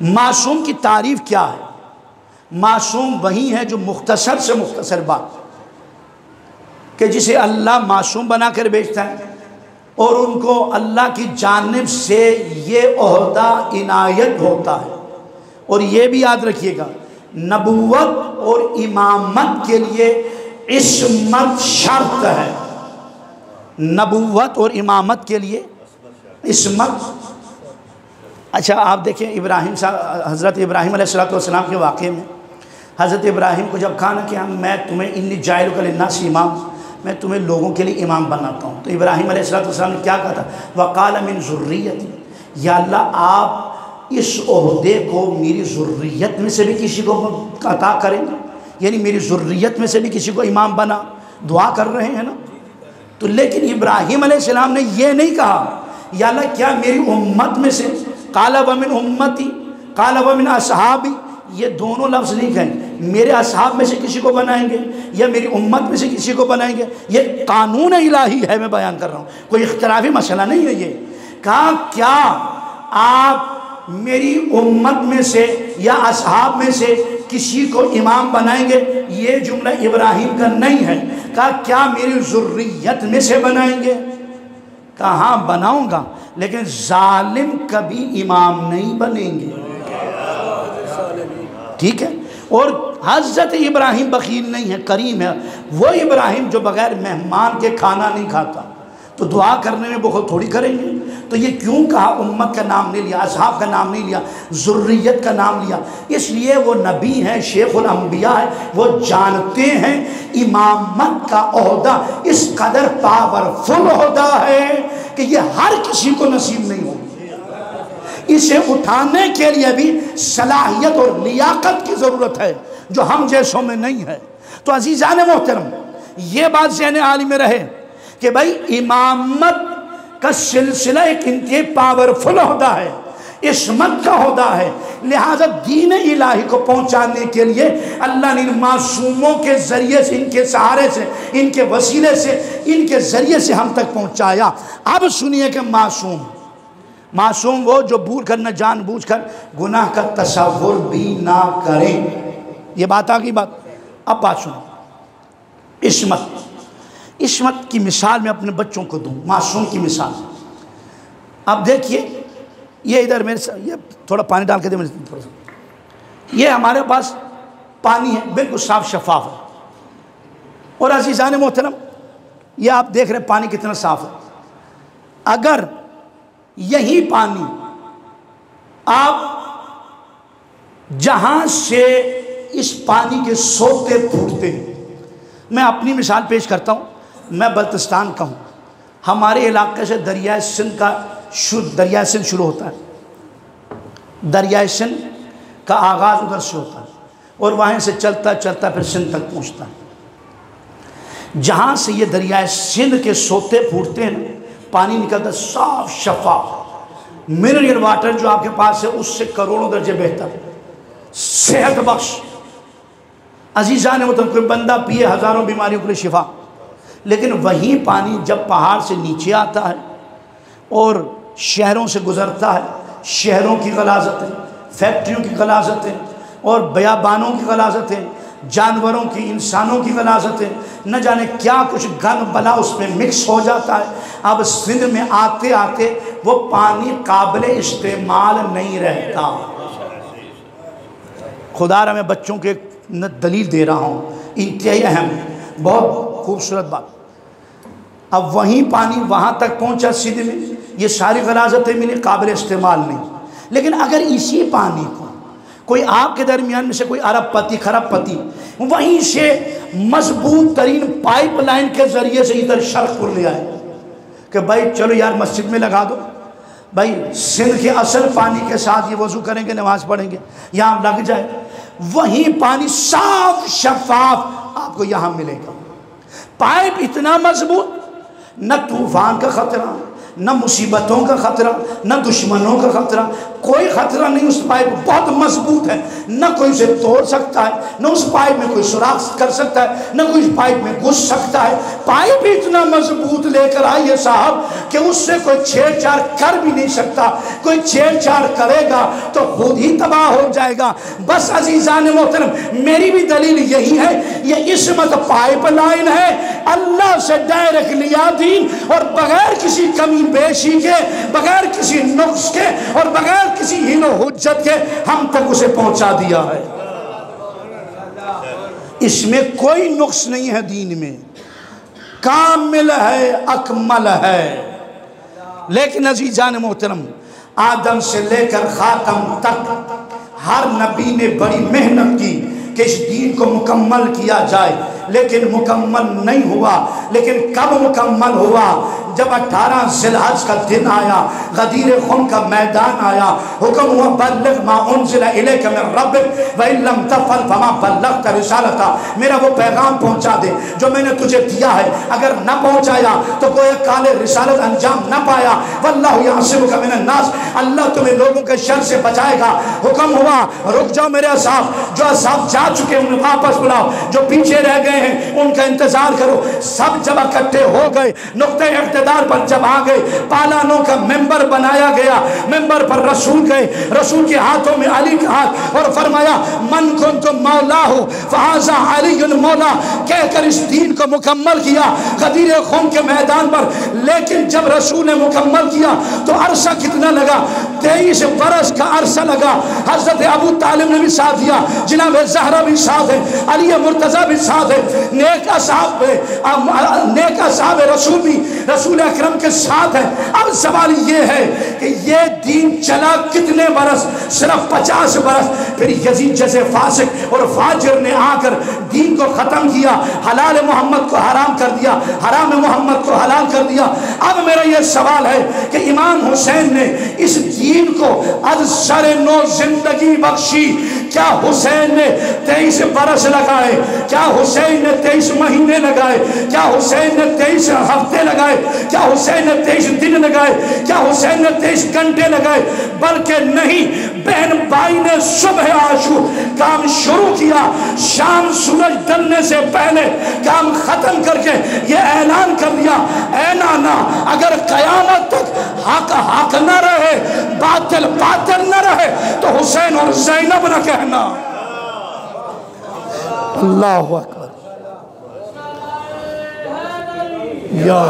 معصوم کی تعریف کیا ہے؟ معصوم وہی ہے جو مختصر سے مختصر بات کہ جسے اللہ معصوم بنا کر بھیجتا ہے اور ان کو اللہ کی جانب سے یہ عہدہ عنایت ہوتا ہے۔ اور یہ بھی یاد رکھیے گا نبوت اور امامت کے لیے عصمت شرط ہے۔ نبوت اور امامت کے لیے عصمت۔ اچھا آپ دیکھیں ابراہیم صاحب، حضرت ابراہیم علیہ السلام کے واقعے میں حضرت ابراہیم کو جب کہا نا کہ میں تمہیں انی جاعلک للناس امام، میں تمہیں لوگوں کے لیے امام بناتا ہوں، تو ابراہیم علیہ السلام نے کیا کہا تھا؟ وقال من ذریتی، یا اللہ آپ اس عہدے کو میری ذریت میں سے بھی کسی کو عطا کریں گے، یعنی میری ذریت میں سے بھی کسی کو امام بنا، دعا کر رہے ہیں نا۔ تو لیکن ابراہیم علیہ السلام نے یہ نہیں کہا یا اللہ کیا میری امت میں سے، قال ومن امتی قال ومن اصحابی، یہ دونوں لفظ نہیں کہیں میرے اصحاب میں سے کسی کو بنائیں گے یا میری امت میں سے کسی کو بنائیں گے، یہ قانون الہی ہے، میں بیان کر رہا ہوں، کوئی اختلافی مسئلہ نہیں ہے۔ یہ کہا کیا آپ میری امت میں سے یا اصحاب میں سے کسی کو امام بنائیں گے؟ یہ جملہ ابراہیم کا نہیں ہے۔ کہا کیا میری ذریت میں سے بنائیں گے؟ کہا ہاں بناؤں گا، لیکن ظالم کبھی امام نہیں بنیں گے، ٹھیک ہے؟ اور حضرت ابراہیم بخیل نہیں ہے، کریم ہے۔ وہ ابراہیم جو بغیر مہمان کے کھانا نہیں کھاتا، تو دعا کرنے میں بخل تھوڑی کریں گے۔ تو یہ کیوں کہا امت کا نام نہیں لیا، اصحاب کا نام نہیں لیا، ذریت کا نام لیا؟ اس لیے وہ نبی ہیں، شیخ الانبیاء ہیں، وہ جانتے ہیں امامت کا عہدہ اس قدر پاورفل عہدہ ہے کہ یہ ہر کسی کو نصیب نہیں ہوگا۔ اسے اٹھانے کے لیے بھی صلاحیت اور لیاقت کی ضرورت ہے جو ہم جیسوں میں نہیں ہے۔ تو عزیزان محترم، یہ بات ذہن عالی میں رہے کہ بھائی امامت کا سلسلہ ایک انتہائی پاورفل عہدہ ہے، عصمت کا عہدہ ہے، لہذا دین الہی کو پہنچانے کے لیے اللہ نے ان معصوموں کے ذریعے سے، ان کے سہارے سے، ان کے وسیلے سے، ان کے ذریعے سے ہم تک پہنچایا۔ اب سنیے کہ معصوم وہ جو بھول کر نہ جان بوجھ کر گناہ کا تصور بھی نہ کریں۔ یہ بات آ گئی بات۔ اب بات سنو، عصمت کی مثال میں اپنے بچوں کو دوں، معصوم کی مثال۔ اب دیکھیے یہ ادھر میرے، یہ تھوڑا پانی ڈال کے دے مجھے تھوڑا سا۔ یہ ہمارے پاس پانی ہے، بالکل صاف شفاف ہے، اور عزیزان محترم یہ آپ دیکھ رہے ہیں پانی کتنا صاف ہے۔ اگر یہی پانی آپ جہاں سے اس پانی کے سوتے پھوٹتے ہیں، میں اپنی مثال پیش کرتا ہوں، میں بلتستان کا ہوں، ہمارے علاقے سے دریائے سندھ شروع ہوتا ہے، دریائے سندھ کا آغاز ادھر سے ہوتا ہے اور وہاں سے چلتا چلتا پھر سندھ تک پہنچتا ہے۔ جہاں سے یہ دریائے سندھ کے سوتے پھوٹتے ہیں پانی نکلتا صاف شفاف، منرل واٹر جو آپ کے پاس ہے اس سے کروڑوں درجے بہتر، صحت بخش۔ عزیزان محترم کوئی بندہ پیے ہزاروں بیماریوں کے لیے شفا، لیکن وہی پانی جب پہاڑ سے نیچے آتا ہے اور شہروں سے گزرتا ہے، شہروں کی غلاظتیں، فیکٹریوں کی غلاظتیں اور بیابانوں کی غلاظتیں، جانوروں کی، انسانوں کی غلاظتیں، نہ جانے کیا کچھ گن بلا اس میں مکس ہو جاتا ہے۔ اب سندھ میں آتے آتے وہ پانی قابل استعمال نہیں رہتا۔ خدا رہا میں بچوں کے دلیل دے رہا ہوں، انتہائی اہم، بہت خوبصورت بات۔ اب وہیں پانی وہاں تک پہنچا سندھ میں، یہ ساری غلاظتیں ملی، قابل استعمال نہیں۔ لیکن اگر اسی پانی کو کوئی آپ کے درمیان میں سے کوئی ارب پتی خرب پتی وہیں سے مضبوط ترین پائپ لائن کے ذریعے سے ادھر شرق پر لے آئے کہ بھائی چلو یار مسجد میں لگا دو، بھائی سندھ کے اصل پانی کے ساتھ یہ وضو کریں گے، نماز پڑھیں گے، یہاں لگ جائے، وہیں پانی صاف شفاف آپ کو یہاں ملے گا۔ پائپ اتنا مضبوط، نہ طوفان کا خطرہ، نہ مصیبتوں کا خطرہ، نہ دشمنوں کا خطرہ، کوئی خطرہ نہیں۔ اس پائپ بہت مضبوط ہے، نہ کوئی اسے توڑ سکتا ہے، نہ اس پائپ میں کوئی سوراخ کر سکتا ہے، نہ کوئی اس پائپ میں گھس سکتا ہے۔ پائپ اتنا مضبوط لے کر آئیے صاحب کہ اس سے کوئی چھیڑ چھاڑ کر بھی نہیں سکتا، کوئی چھیڑ چھاڑ کرے گا تو خود ہی تباہ ہو جائے گا۔ بس عزیزان محترم، میری بھی دلیل یہی ہے، یہ عصمت پائپ لائن ہے، اللہ سے ڈائریکٹ لیا دین، اور بغیر کسی کمی بیشی کے، بغیر کسی نقص کے، اور بغیر کسی ہین و حجت کے ہم تک اسے پہنچا دیا ہے۔ اس میں کوئی نقص نہیں ہے، دین میں کامل ہے، اکمل ہے۔ لیکن عزیزان محترم، آدم سے لے کر خاتم تک ہر نبی نے بڑی محنت کی کہ اس دین کو مکمل کیا جائے، لیکن مکمل نہیں ہوا۔ لیکن کب مکمل ہوا؟ جب 18 ذی الحج کا دن آیا، غدیر خم کا میدان آیا، حکم ہوا بلغ ما انزل الیک من ربک وان لم تفعل فما بلغت رسالتہ، میرا وہ پیغام پہنچا دے جو میں نے تجھے دیا ہے، اگر نہ پہنچایا تو کوئی کالے رسالت انجام نہ پایا۔ واللہ یعصمک من الناس، اللہ تمہیں لوگوں کے شر سے بچائے گا۔ حکم ہوا رک جاؤ میرے اصحاب، جو اصحاب جا چکے ہیں انہیں واپس بلاؤ، جو پیچھے رہ گئے ہیں ان کا انتظار کرو۔ سب جب اکٹھے ہو گئے، نقطہ اقتدار پر جب آ گئے، پالانوں کا ممبر بنایا گیا، ممبر پر رسول گئے، رسول کے ہاتھوں میں علی کا ہاتھ، اور فرمایا من کنت مولاہ فہذا علی مولا، کہہ کر اس دین کو مکمل کیا غدیر خون کے میدان پر۔ لیکن جب رسول نے مکمل کیا تو عرصہ کتنا لگا؟ 23 برس کا عرصہ لگا۔ حضرت ابو طالب نے بھی ساتھ دیا، جناب زہرا بھی ساتھ ہے، علی مرتضیٰ بھی ساتھ ہے، نیک اصحاب رسول بھی رسول اکرم کے ساتھ ہے۔ اب سوال یہ ہے کہ یہ دین چلا کتنے برس؟ صرف 50 برس۔ پھر یزید جیسے فاسق اور فاجر نے آ کر دین کو ختم کیا، حلال محمد کو حرام کر دیا، حرام محمد کو حلال کر دیا۔ اب میرا یہ سوال ہے کہ امام حسین نے اس دین کو از سر نو زندگی بخشی، کیا حسین نے 23 برس لگائے؟ کیا حسین نے 23 مہینے لگائے؟ کیا حسین نے 23 ہفتے لگائے؟ کیا حسین نے 23 دن لگائے؟ کیا حسین نے 23 گھنٹے لگائے؟ بلکہ نہیں، بہن بھائی نے صبح عاشور کام شروع کیا، شام سورج ڈلنے سے پہلے کام ختم کر کے یہ اعلان کر دیا، اے نانا اگر قیامت تک حق حق نہ رہے، باطل باطل نہ رہے، تو حسین اور زینب نہ کہنا۔ اللہ اکبر، یا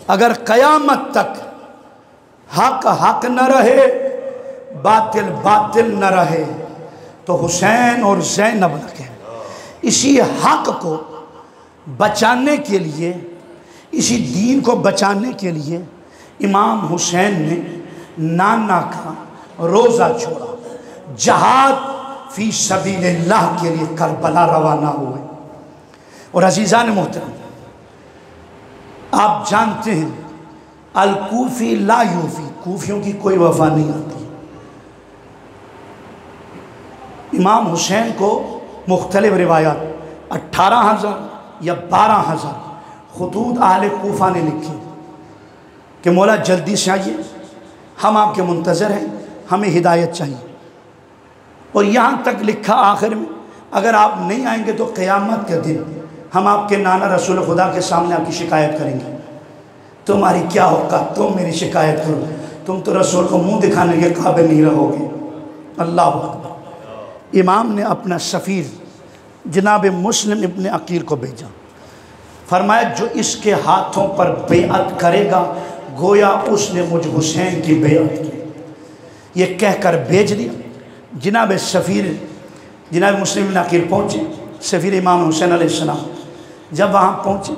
اگر قیامت تک حق حق نہ رہے، باطل باطل نہ رہے، تو حسین اور زینب نہ کہنا۔ اسی حق کو بچانے کے لیے، اسی دین کو بچانے کے لیے امام حسین نے نانا کا روزہ چھوڑا، جہاد فی سبیل اللہ کے لیے کربلا روانہ ہوئے۔ اور عزیزان محترم، آپ جانتے ہیں الکوفی لا یوفی، کوفیوں کی کوئی وفا نہیں آتی۔ امام حسین کو مختلف روایات 18,000 یا 12,000 خطوط اہل کوفہ نے لکھی کہ مولا جلدی سے آئیے، ہم آپ کے منتظر ہیں، ہمیں ہدایت چاہیے۔ اور یہاں تک لکھا آخر میں، اگر آپ نہیں آئیں گے تو قیامت کے دن ہم آپ کے نانا رسول خدا کے سامنے آپ کی شکایت کریں گے۔ تمہاری کیا اوقات، تم میری شکایت کرو، تم تو رسول کو منہ دکھانے کے قابل نہیں رہو گے۔ اللہ اکبر۔ امام نے اپنا سفیر جناب مسلم ابن عقیل کو بھیجا، فرمایا جو اس کے ہاتھوں پر بیعت کرے گا گویا اس نے مجھ حسین کی بیعت کی۔ یہ کہہ کر بھیج دیا۔ جناب سفیر جناب مسلم ابن عقیل پہنچے، سفیر امام حسین علیہ السلام جب وہاں پہنچے،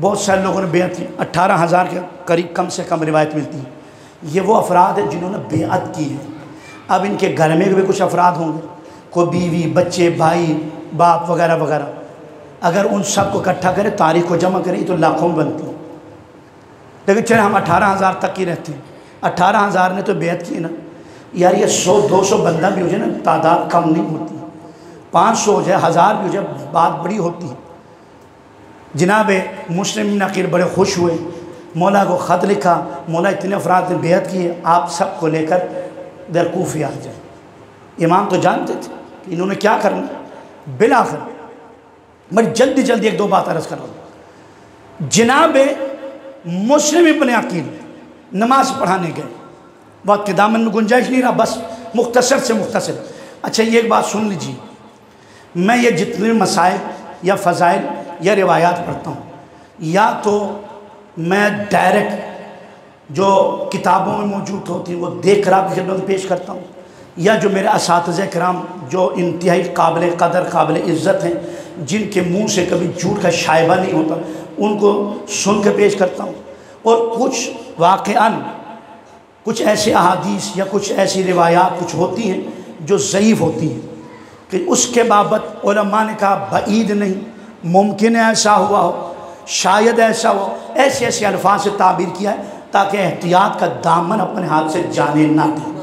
بہت سارے لوگوں نے بیعت کی، 18,000 کے قریب کم سے کم روایت ملتی ہے۔ یہ وہ افراد ہیں جنہوں نے بیعت کی ہے۔ اب ان کے گھر میں بھی کچھ افراد ہوں گے، کوئی بیوی، بچے، بھائی، باپ وغیرہ وغیرہ، اگر ان سب کو اکٹھا کرے، تاریخ کو جمع کرے تو لاکھوں میں بنتی ہے۔ لیکن چلے ہم 18,000 تک ہی رہتے ہیں، 18,000 نے تو بیعت کی نا یار، یہ 100-200 بندہ بھی ہو جائے نا تعداد کم نہیں ہوتی، 500 ہو جائے، 1000 بھی ہو جائے، بات بڑی ہوتی ہے۔ جناب مسلم بن عقیل بڑے خوش ہوئے، مولا کو خط لکھا، مولا اتنے افراد نے بیعت کی ہے، آپ سب کو لے کر در کوفہ آ جائیں۔ امام تو جانتے تھے کہ انہوں نے کیا کرنا۔ بالآخر بڑی جلدی ایک دو بات عرض کر رہا ہوں۔ جناب مسلم بن عقیل نماز پڑھانے گئے، وقت کے دامن میں گنجائش نہیں رہا، بس مختصر سے مختصر۔ اچھا یہ ایک بات سن لیجیے، میں یہ جتنے مسائل یا فضائل یا روایات پڑھتا ہوں، یا تو میں ڈائریکٹ جو کتابوں میں موجود ہوتی ہیں وہ دیکھ کر آپ کی خدمت میں پیش کرتا ہوں، یا جو میرے اساتذہ کرام جو انتہائی قابل قدر قابل عزت ہیں، جن کے منہ سے کبھی جھوٹ کا شائبہ نہیں ہوتا، ان کو سن کے پیش کرتا ہوں۔ اور کچھ واقعاً کچھ ایسے احادیث یا کچھ ایسی روایات کچھ ہوتی ہیں جو ضعیف ہوتی ہیں، کہ اس کے بابت علماء نے کہا بعید نہیں، ممکن ہے ایسا ہوا ہو، شاید ایسا ہو، ایسے الفاظ سے تعبیر کیا ہے تاکہ احتیاط کا دامن اپنے ہاتھ سے جانے نہ دیں۔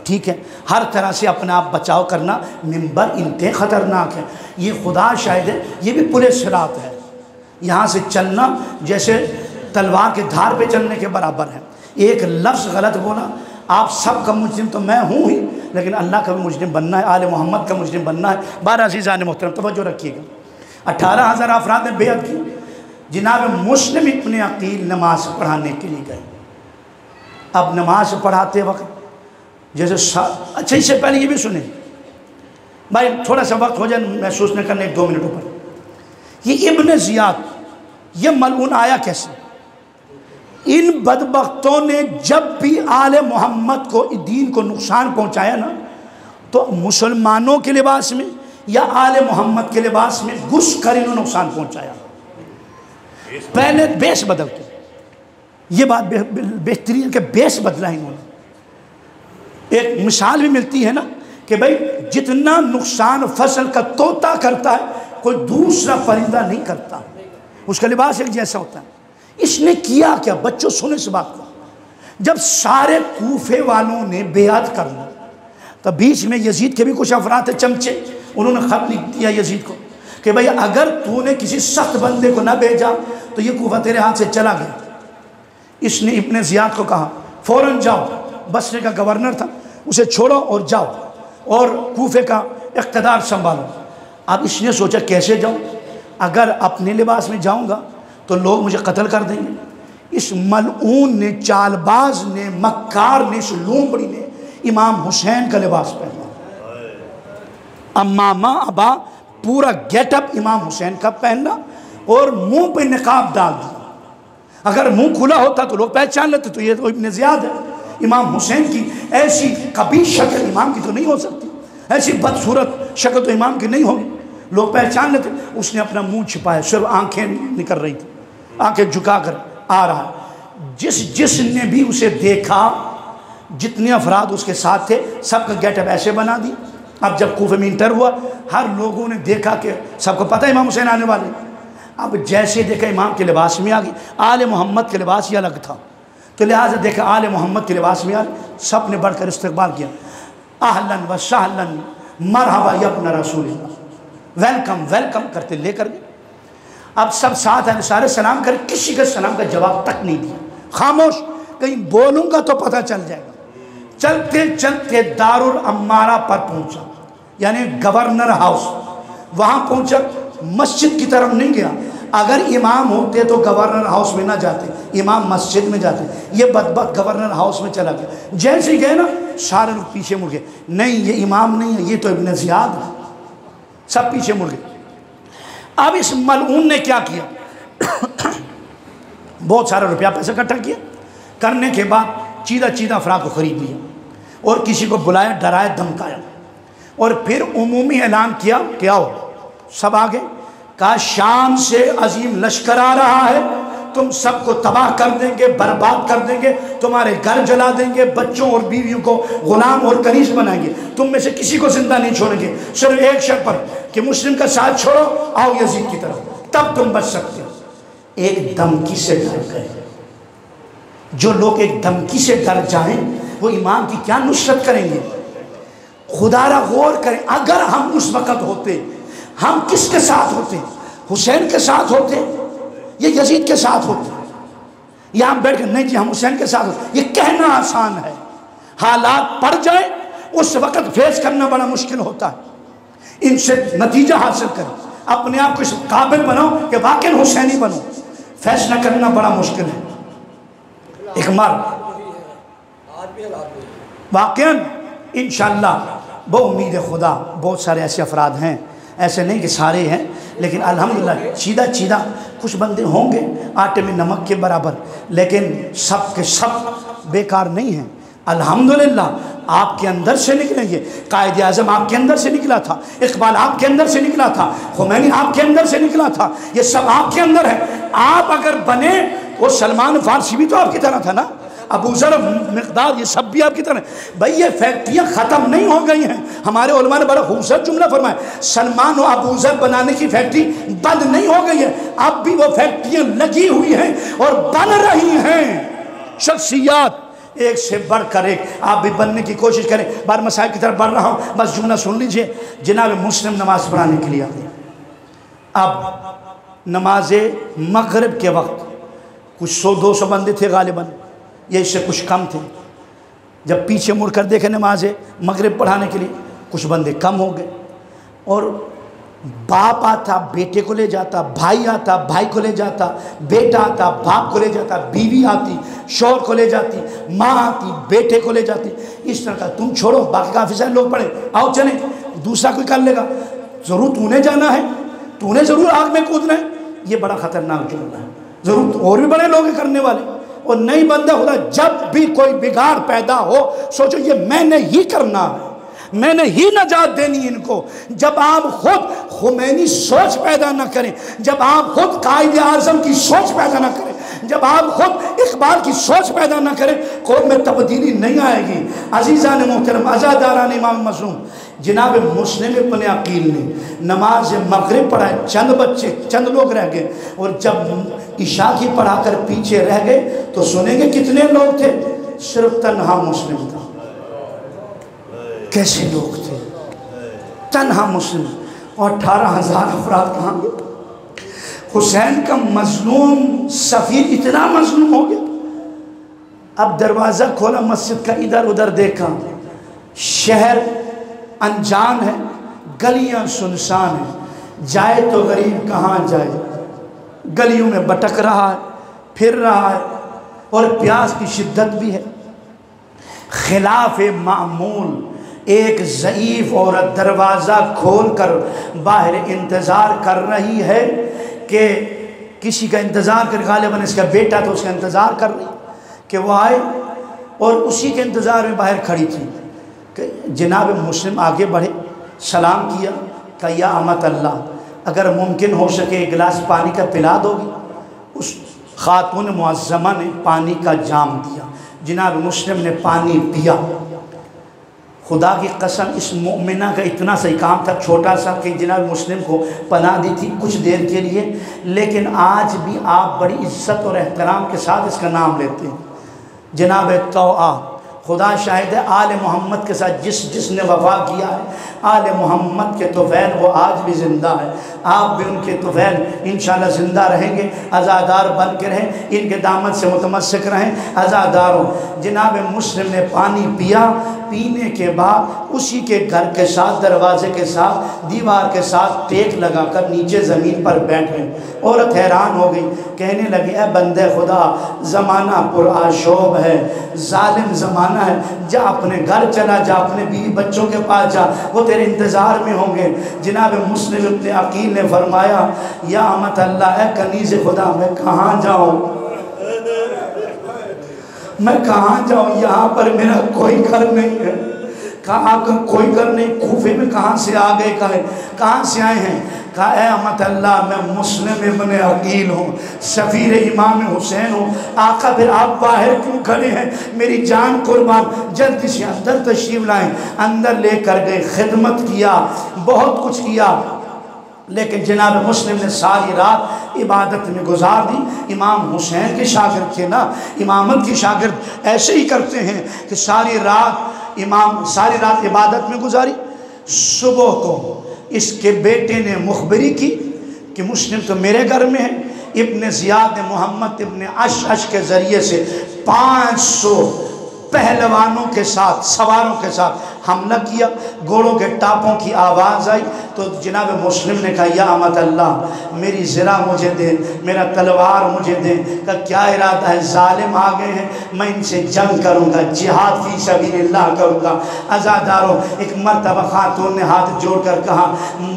ٹھیک ہے، ہر طرح سے اپنا آپ بچاؤ کرنا، منبر انتہائی خطرناک ہے، یہ خدا شاہد ہے، یہ بھی پل صراط ہے، یہاں سے چلنا جیسے تلوار کے دھار پہ چلنے کے برابر ہے۔ ایک لفظ غلط بولا، آپ سب کا مجرم تو میں ہوں ہی، لیکن اللہ کا بھی مجرم بننا ہے، آل محمد کا مجرم بننا ہے۔ بارہ عزیزان محترم توجہ رکھیے گا، 18,000 افراد نے بیعت کی۔ جناب مسلم ابن عقیل نماز پڑھانے کے لیے گئے۔ اب نماز پڑھاتے وقت جیسے اچھا اس سے پہلے یہ بھی سنیں بھائی، تھوڑا سا وقت ہو جائے محسوس نہ کرنے، 1-2 منٹ اوپر۔ یہ ابن زیاد یہ ملعون آیا کیسے؟ ان بدبختوں نے جب بھی آل محمد کو دین کو نقصان پہنچایا نا، تو مسلمانوں کے لباس میں یا آل محمد کے لباس میں گھس کر انہوں نے نقصان پہنچایا۔ پہلے بیس بدل کے، یہ بات بہترین کہ بیس بدلا انہوں نے۔ ایک مثال بھی ملتی ہے نا کہ بھئی جتنا نقصان فصل کا طوطا کرتا ہے کوئی دوسرا پرندہ نہیں کرتا، اس کا لباس ایک جیسا ہوتا ہے۔ اس نے کیا کیا؟ بچوں سنے اس بات کو، جب سارے کوفے والوں نے بیعت کر لی تو بیچ میں یزید کے بھی کچھ افراد تھے چمچے، انہوں نے خط لکھ دیا یزید کو کہ بھئی اگر تو نے کسی سخت بندے کو نہ بھیجا تو یہ کوفہ تیرے ہاتھ سے چلا گیا۔ اس نے ابن زیاد کو کہا فوراً جاؤ، بصرے کا گورنر تھا، اسے چھوڑو اور جاؤ اور کوفے کا اقتدار سنبھالو۔ اب اس نے سوچا کیسے جاؤں، اگر اپنے لباس میں جاؤں گا تو لوگ مجھے قتل کر دیں گے۔ اس ملعون نے، چال باز نے، مکار نے، اس لومبڑی نے امام حسین کا لباس پہنا، امامہ ابا پورا گیٹ اپ امام حسین کا پہننا، اور منہ پہ نقاب ڈال دیا۔ اگر منہ کھلا ہوتا تو لوگ پہچان لیتے تو یہ تو ابن زیاد ہے۔ امام حسین کی ایسی قبیح شکل امام کی تو نہیں ہو سکتی، ایسی بدصورت شکل تو امام کی نہیں ہوگی، لوگ پہچان لیتے۔ اس نے اپنا منہ چھپایا، صرف آنکھیں نکل رہی تھی، آنکھیں جھکا کر آ رہا۔ جس نے بھی اسے دیکھا، جتنے افراد اس کے ساتھ تھے، سب کا گیٹ اپ ایسے بنا دی۔ اب جب کوفہ میں انٹر ہوا، ہر لوگوں نے دیکھا کہ سب کو پتہ ہے امام حسین آنے والے۔ اب جیسے دیکھا امام کے لباس میں آ گئی، آل محمد کے لباس ہی الگ تھا، تو لہٰذا دیکھا آل محمد کے لباس میں آ گئی، سب نے بڑھ کر استقبال کیا، اہلاً و سہلاً مرحبا یا ابن رسول اللہ، ویلکم ویلکم کرتے لے کر گئے۔ اب سب ساتھ ہیں، سارے سلام کرے، کسی کا سلام کا جواب تک نہیں دیا، خاموش، کہیں بولوں گا تو پتہ چل جائے گا۔ چلتے چلتے دار الامارہ پر پہنچا، یعنی گورنر ہاؤس، وہاں پہنچا، مسجد کی طرف نہیں گیا۔ اگر امام ہوتے تو گورنر ہاؤس میں نہ جاتے، امام مسجد میں جاتے، یہ بدبخت گورنر ہاؤس میں چلا گیا۔ جیسے ہی گئے نا، سارے لوگ پیچھے مڑ گئے، نہیں یہ امام نہیں ہے، یہ تو ابن زیاد ہے، سب پیچھے مڑ گئے۔ اب اس ملعون نے کیا کیا، بہت سارا روپیہ پیسہ اکٹھا کیا، کرنے کے بعد چیدہ افراد کو خرید لیا اور کسی کو بلایا، ڈرایا، دھمکایا، اور پھر عمومی اعلان کیا کہ آؤ، سب آگے، کہا شام سے عظیم لشکر آ رہا ہے، تم سب کو تباہ کر دیں گے، برباد کر دیں گے، تمہارے گھر جلا دیں گے، بچوں اور بیویوں کو غلام اور کنیز بنائیں گے، تم میں سے کسی کو زندہ نہیں چھوڑیں گے، صرف ایک شرط پر کہ مسلم کا ساتھ چھوڑو، آؤ یزید کی طرف، تب تم بچ سکتے ہو۔ ایک دھمکی سے ڈر گئے۔ جو لوگ ایک دھمکی سے ڈر جائیں وہ امام کی کیا نصرت کریں گے؟ خدا را غور کریں، اگر ہم اس وقت ہوتے، ہم کس کے ساتھ ہوتے؟ حسین کے ساتھ ہوتے یا یزید کے ساتھ ہوتے؟ یا ہم بیٹھ کر نہیں جی ہم حسین کے ساتھ ہوتے؟ یہ کہنا آسان ہے، حالات پڑ جائیں اس وقت فیس کرنا بڑا مشکل ہوتا ہے۔ ان سے نتیجہ حاصل کریں، اپنے آپ کو اس قابل بناؤ کہ واقعی حسینی بنو، فیصلہ کرنا بڑا مشکل ہے۔ ایک مرد واقعاً انشاءاللہ وہ امید خدا، بہت سارے ایسے افراد ہیں، ایسے نہیں کہ سارے ہیں، لیکن الحمدللہ چیدہ چیدہ کچھ بندے ہوں گے آٹے میں نمک کے برابر، لیکن سب کے سب بیکار نہیں ہیں۔ الحمدللہ آپ کے اندر سے نکلیں گے، قائد اعظم آپ کے اندر سے نکلا تھا، اقبال آپ کے اندر سے نکلا تھا، خمینی آپ کے اندر سے نکلا تھا، یہ سب آپ کے اندر ہے۔ آپ اگر بنے، وہ سلمان فارسی بھی تو آپ کی طرح تھا نا، ابو ذر مقداد یہ سب بھی آپ کی طرح ہیں۔ بھئی یہ فیکٹریاں ختم نہیں ہو گئی ہیں، ہمارے علماء نے بڑا خوبصورت جملہ فرمایا، سلمان و ابو ذر بنانے کی فیکٹری بند نہیں ہو گئی ہے، اب بھی وہ فیکٹریاں لگی ہوئی ہیں اور بن رہی ہیں۔ شخصیات ایک سے بڑھ کر ایک، آپ بھی بننے کی کوشش کریں۔ بار مسائل کی طرف بڑھ رہا ہوں، بس جملہ سن لیجئے۔ جناب مسلم نماز پڑھانے کے لیے آتے ہیں۔ اب نماز مغرب کے وقت کچھ 100-200 بندے تھے غالباً، یہ اس سے کچھ کم تھے۔ جب پیچھے مڑ کر دیکھیں نماز مغرب پڑھانے کے لیے، کچھ بندے کم ہو گئے، اور باپ آتا بیٹے کو لے جاتا، بھائی آتا بھائی کو لے جاتا، بیٹا آتا باپ کو لے جاتا، بیوی آتی شوہر کو لے جاتی، ماں آتی بیٹے کو لے جاتی۔ اس طرح کا تم چھوڑو، باقی کافی سارے لوگ پڑھے، آؤ چلیں، دوسرا کوئی کر لے گا، ضرور تو نے جانا ہے، تو نے ضرور آگ میں کودنا ہے۔ یہ بڑا خطرناک جملہ ہے، ضرور اور بھی بڑے لوگ کرنے والے۔ اور نہیں بندہ خدا، جب بھی کوئی بگاڑ پیدا ہو سوچو یہ میں نے ہی کرنا ہے، میں نے ہی نجات دینی ان کو۔ جب آپ خود خمینی سوچ پیدا نہ کریں، جب آپ خود قائد اعظم کی سوچ پیدا نہ کریں، جب آپ خود اقبال کی سوچ پیدا نہ کریں، قوم میں تبدیلی نہیں آئے گی۔ عزیزان محترم، عزاداران امام معصوم، جناب مسلم ابن عقیل نے نماز مغرب پڑھائے، چند بچے چند لوگ رہ گئے، اور جب عشاء کی پڑھا کر پیچھے رہ گئے تو سنیں گے کتنے لوگ تھے؟ صرف تنہا مسلم تھا۔ کیسے لوگ تھے؟ تنہا مسلم، اور 18,000 افراد کہاں گئے؟ حسین کا مظلوم سفیر اتنا مظلوم ہو گیا۔ اب دروازہ کھولا مسجد کا، ادھر ادھر دیکھا، شہر انجان ہے، گلیاں سنسان ہیں، جائے تو غریب کہاں جائے، گلیوں میں بٹک رہا ہے، پھر رہا ہے، اور پیاس کی شدت بھی ہے۔ خلاف معمول ایک ضعیف عورت دروازہ کھول کر باہر انتظار کر رہی ہے کہ کسی کا انتظار کر، غالباً اس کا بیٹا تو اس کا انتظار کر رہی کہ وہ آئے، اور اسی کے انتظار میں باہر کھڑی تھی کہ جناب مسلم آگے بڑھے، سلام کیا، کہ یا امت اللہ اگر ممکن ہو سکے ایک گلاس پانی کا پلا دو گی؟ اس خاتون معظمہ نے پانی کا جام دیا، جناب مسلم نے پانی پیا۔ خدا کی قسم اس مومنہ کا اتنا سا کام تھا، چھوٹا سا، کہ جناب مسلم کو پناہ دی تھی کچھ دیر کے لیے، لیکن آج بھی آپ بڑی عزت اور احترام کے ساتھ اس کا نام لیتے ہیں، جناب توآ۔ خدا شاہد ہے، آل محمد کے ساتھ جس نے وفا کیا ہے، آل محمد کے طفیل وہ آج بھی زندہ ہے، آپ بھی ان کے طفیل انشاءاللہ زندہ رہیں گے، عزادار بن کے رہیں، ان کے دامن سے متمسک رہیں عزاداروں۔ جناب مسلم نے پانی پیا، پینے کے بعد اسی کے گھر کے ساتھ، دروازے کے ساتھ، دیوار کے ساتھ ٹیک لگا کر نیچے زمین پر بیٹھ گئی۔ عورت حیران ہو گئی، کہنے لگی اے بندے خدا، زمانہ پرآشوب ہے، ظالم زمانہ ہے، جا اپنے گھر چلا جا، اپنے بیوی بچوں کے پاس جا، وہ تیرے انتظار میں ہوں گے۔ جناب مسلم ابن عقیل نے فرمایا یا امت اللہ، اے کنیز خدا، میں کہاں جاؤں، میں کہاں جاؤں، یہاں پر میرا کوئی گھر نہیں ہے۔ کہا آپ کا کوئی گھر نہیں، کوفے میں کہاں سے آ گئے، کہاں سے آئے ہیں؟ کہا اے امت اللہ میں مسلم ابن عقیل ہوں، سفیر امام حسین ہوں، آقا پھر آپ باہر کیوں کھڑے ہیں؟ میری جان قربان، جلدی سے اندر تشریف لائیں۔ اندر لے کر گئے، خدمت کیا، بہت کچھ کیا، لیکن جناب مسلم نے ساری رات عبادت میں گزار دی۔ امام حسین کے شاگرد تھے نا، امامت کے شاگرد ایسے ہی کرتے ہیں کہ ساری رات عبادت میں گزاری۔ صبح کو اس کے بیٹے نے مخبری کی کہ مسلم تو میرے گھر میں ہے۔ ابن زیاد نے محمد ابن اشعش کے ذریعے سے 500 پہلوانوں کے ساتھ، سواروں کے ساتھ حملہ کیا۔ گھوڑوں کے ٹاپوں کی آواز آئی تو جناب مسلم نے کہا یا امت اللہ میری زرہ مجھے دے، میرا تلوار مجھے دے۔ کہا کیا ارادہ ہے؟ ظالم آ گئے ہیں، میں ان سے جنگ کروں گا، جہاد فی سبیل اللہ کروں گا۔ عزاداروں، ایک مرتبہ خاتون نے ہاتھ جوڑ کر کہا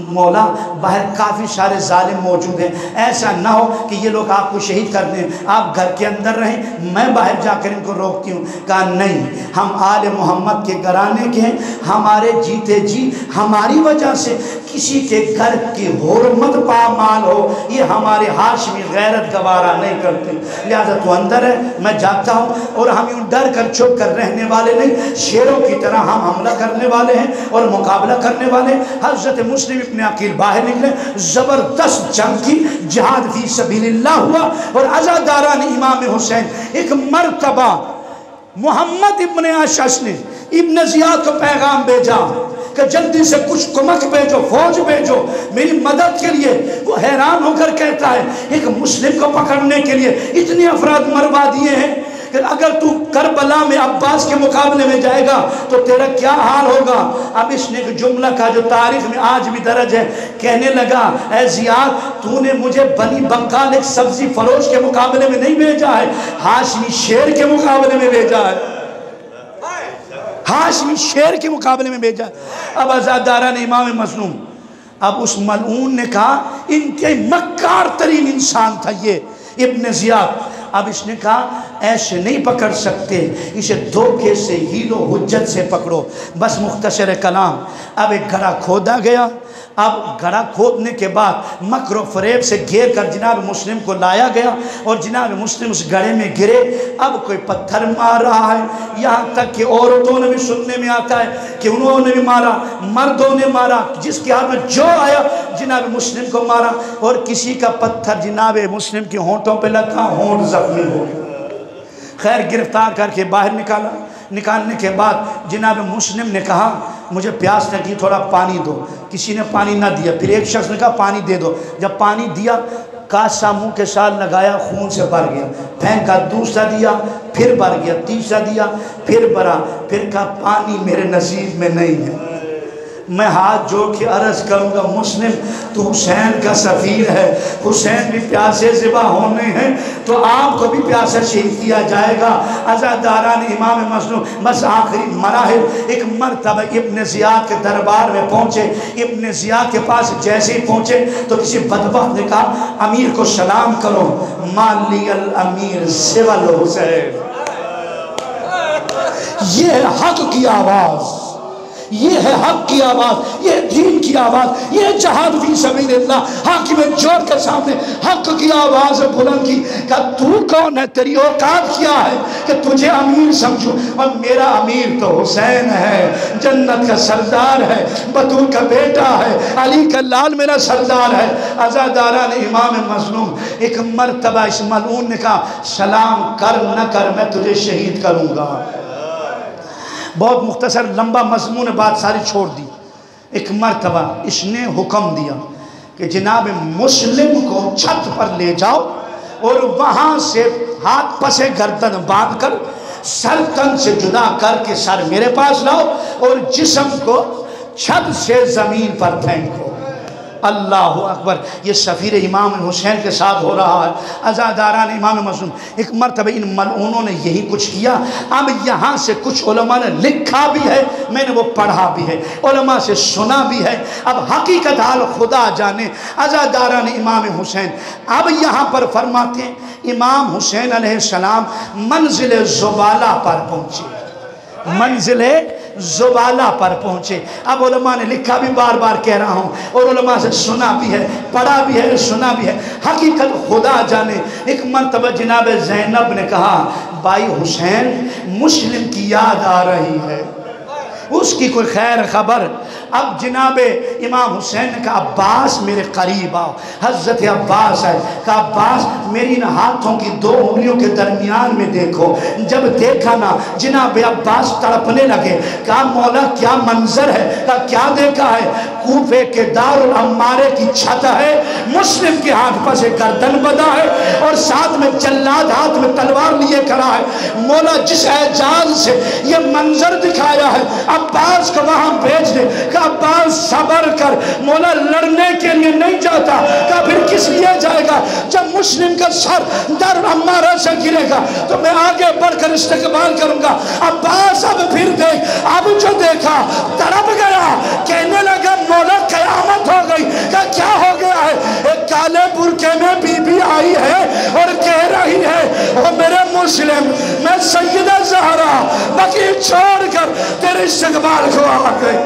مولا باہر کافی سارے ظالم موجود ہیں، ایسا نہ ہو کہ یہ لوگ آپ کو شہید کر دیں، آپ گھر کے اندر رہیں، میں باہر جا کر ان کو روکتی ہوں۔ کہا نہیں، ہم آل محمد کے گھرانے کے ہیں، ہمارے جیتے جی ہماری وجہ سے کسی کے گھر کی حرمت پامال ہو، یہ ہمارے ہاشمی غیرت گوارا نہیں کرتے، لہذا تو اندر ہے، میں جاتا ہوں۔ اور ہم یوں ڈر کر چھپ کر رہنے والے نہیں، شیروں کی طرح ہم حملہ کرنے والے ہیں اور مقابلہ کرنے والے ہیں۔ حضرت مسلم ابن عقیل باہر نکلے، زبردست جنگ کی، جہاد فی سبیل اللہ ہوا۔ اور عزاداران امام حسین، ایک مرتبہ محمد ابن اشعش نے ابن زیاد کو پیغام بھیجا کہ جلدی سے کچھ کمک بھیجو، فوج بھیجو میری مدد کے لیے۔ وہ حیران ہو کر کہتا ہے ایک مسلم کو پکڑنے کے لیے اتنے افراد مروا دیے ہیں کہ اگر تو کربلا میں عباس کے مقابلے میں جائے گا تو تیرا کیا حال ہوگا۔ اب اس نے ایک جملہ کہا جو تاریخ میں آج بھی درج ہے، کہنے لگا اے زیاد تو نے مجھے بنی بقال ایک سبزی فروش کے مقابلے میں نہیں بھیجا ہے، ہاشمی شیر کے مقابلے میں بھیجا ہے، ہاشمی شیر کے مقابلے میں بھیجا۔ اب عزاداران امام مظلوم، اب اس ملعون نے کہا انتہائی مکار ترین انسان تھا یہ ابن زیاد۔ اب اس نے کہا ایسے نہیں پکڑ سکتے، اسے دھوکے سے، ہیل و حجت سے پکڑو۔ بس مختصر کلام، اب ایک گھڑا کھودا گیا۔ اب گھڑا کھودنے کے بعد مکر و فریب سے گھیر کر جناب مسلم کو لایا گیا اور جناب مسلم اس گھڑے میں گرے۔ اب کوئی پتھر مار رہا ہے، یہاں تک کہ عورتوں نے بھی سننے میں آتا ہے کہ انہوں نے بھی مارا، مردوں نے مارا، جس کے ہاتھ میں جو آیا جناب مسلم کو مارا۔ اور کسی کا پتھر جناب مسلم کے ہونٹوں پہ لگا، ہونٹ زخمی ہو گیا۔ خیر گرفتار کر کے باہر نکالا۔ نکالنے کے بعد جناب مسلم نے کہا مجھے پیاس لگی، تھوڑا پانی دو۔ کسی نے پانی نہ دیا، پھر ایک شخص نے کہا پانی دے دو۔ جب پانی دیا کاسا منہ کے ساتھ لگایا، خون سے بھر گیا، پھینکا، دوسرا دیا پھر بھر گیا، تیسرا دیا پھر بھرا، پھر کہا پانی میرے نصیب میں نہیں ہے۔ میں ہاتھ جوڑ کے عرض کروں گا مسلم تو حسین کا سفیر ہے، حسین بھی پیاسے ذبح ہونے ہیں تو آپ کو بھی پیاسا شہید کیا جائے گا۔ عزاداران امام مظلوم، بس آخری مراحل، ایک مرتبہ ابن زیاد کے دربار میں پہنچے۔ ابن زیاد کے پاس جیسے ہی پہنچے تو کسی بدبخت نے کہا امیر کو سلام کرو، مالی الامیر سوى الحسین۔ یہ ہے حق کی آواز، یہ ہے حق کی آواز، یہ دین کی آواز، یہ جہاد فی سبیل اللہ۔ حاکم جور کے سامنے حق کی آواز بلند کی کہ تو کون ہے، تیری اوقات کیا ہے کہ تجھے امیر سمجھو، اور میرا امیر تو حسین ہے، جنت کا سردار ہے، بطول کا بیٹا ہے، علی کا لال میرا سردار ہے۔ عزاداران امام مظلوم، ایک مرتبہ اس ملعون نے کہا سلام کر نہ کر میں تجھے شہید کروں گا۔ بہت مختصر لمبا مضمون بات ساری چھوڑ دی۔ ایک مرتبہ اس نے حکم دیا کہ جناب مسلم کو چھت پر لے جاؤ اور وہاں سے ہاتھ پسے گردن باندھ کر سر تن سے جدا کر کے سر میرے پاس لاؤ اور جسم کو چھت سے زمین پر پھینکو۔ اللہ اکبر، یہ سفیر امام حسین کے ساتھ ہو رہا ہے۔ عزاداران امام مظلوم، ایک مرتبہ ان ملعونوں نے یہی کچھ کیا۔ اب یہاں سے کچھ علماء نے لکھا بھی ہے، میں نے وہ پڑھا بھی ہے، علماء سے سنا بھی ہے۔ اب حقیقت حال خدا جانے۔ عزاداران امام حسین اب یہاں پر فرماتے ہیں امام حسین علیہ السلام منزل زبالہ پر پہنچے۔ منزل زبالہ پر پہنچے۔ اب علماء نے لکھا بھی، بار بار کہہ رہا ہوں، اور علماء سے سنا بھی ہے، پڑھا بھی ہے، سنا بھی ہے، حقیقت خدا جانے۔ ایک مرتبہ جناب زینب نے کہا بھائی حسین مسلم کی یاد آ رہی ہے، اس کی کوئی خیر خبر۔ اب جناب امام حسین نے کہا عباس میرے قریب آؤ۔ حضرت عباس ہے، کہا عباس میری ان ہاتھوں کی 2 انگلیوں کے درمیان میں دیکھو۔ جب دیکھا نا جناب عباس تڑپنے لگے، کہا مولا کیا منظر ہے؟ کہا کیا دیکھا ہے؟ کوفے کے دار العمارے کی چھت ہے، مسلم کے ہاتھ پر سے گردن بندھا ہے اور ساتھ میں جلاد ہاتھ میں تلوار لیے کھڑا ہے۔ مولا جس اعجاز سے یہ منظر دکھایا ہے عباس کو وہاں بھیج دے۔ کہ عباس صبر کر، مولا لڑنے کے لیے نہیں جاتا۔ کہ پھر کس لیے جائے گا؟ جب مسلم کا سر در عمارہ سے گرے گا تو میں آگے بڑھ کر استقبال کروں گا۔ عباس اب پھر دیکھ، اب جو دیکھا تڑپ گیا، کہنے لگا مولا قیامت ہو گئی۔ کہ کیا ہو گیا ہے؟ ایک کالے برقعے میں بی بی آئی ہے اور کہہ رہی ہے او میرے مسلم، میں سیدہ زہرا بقیع چھوڑ کر تیرے استقبال کو آ گئی۔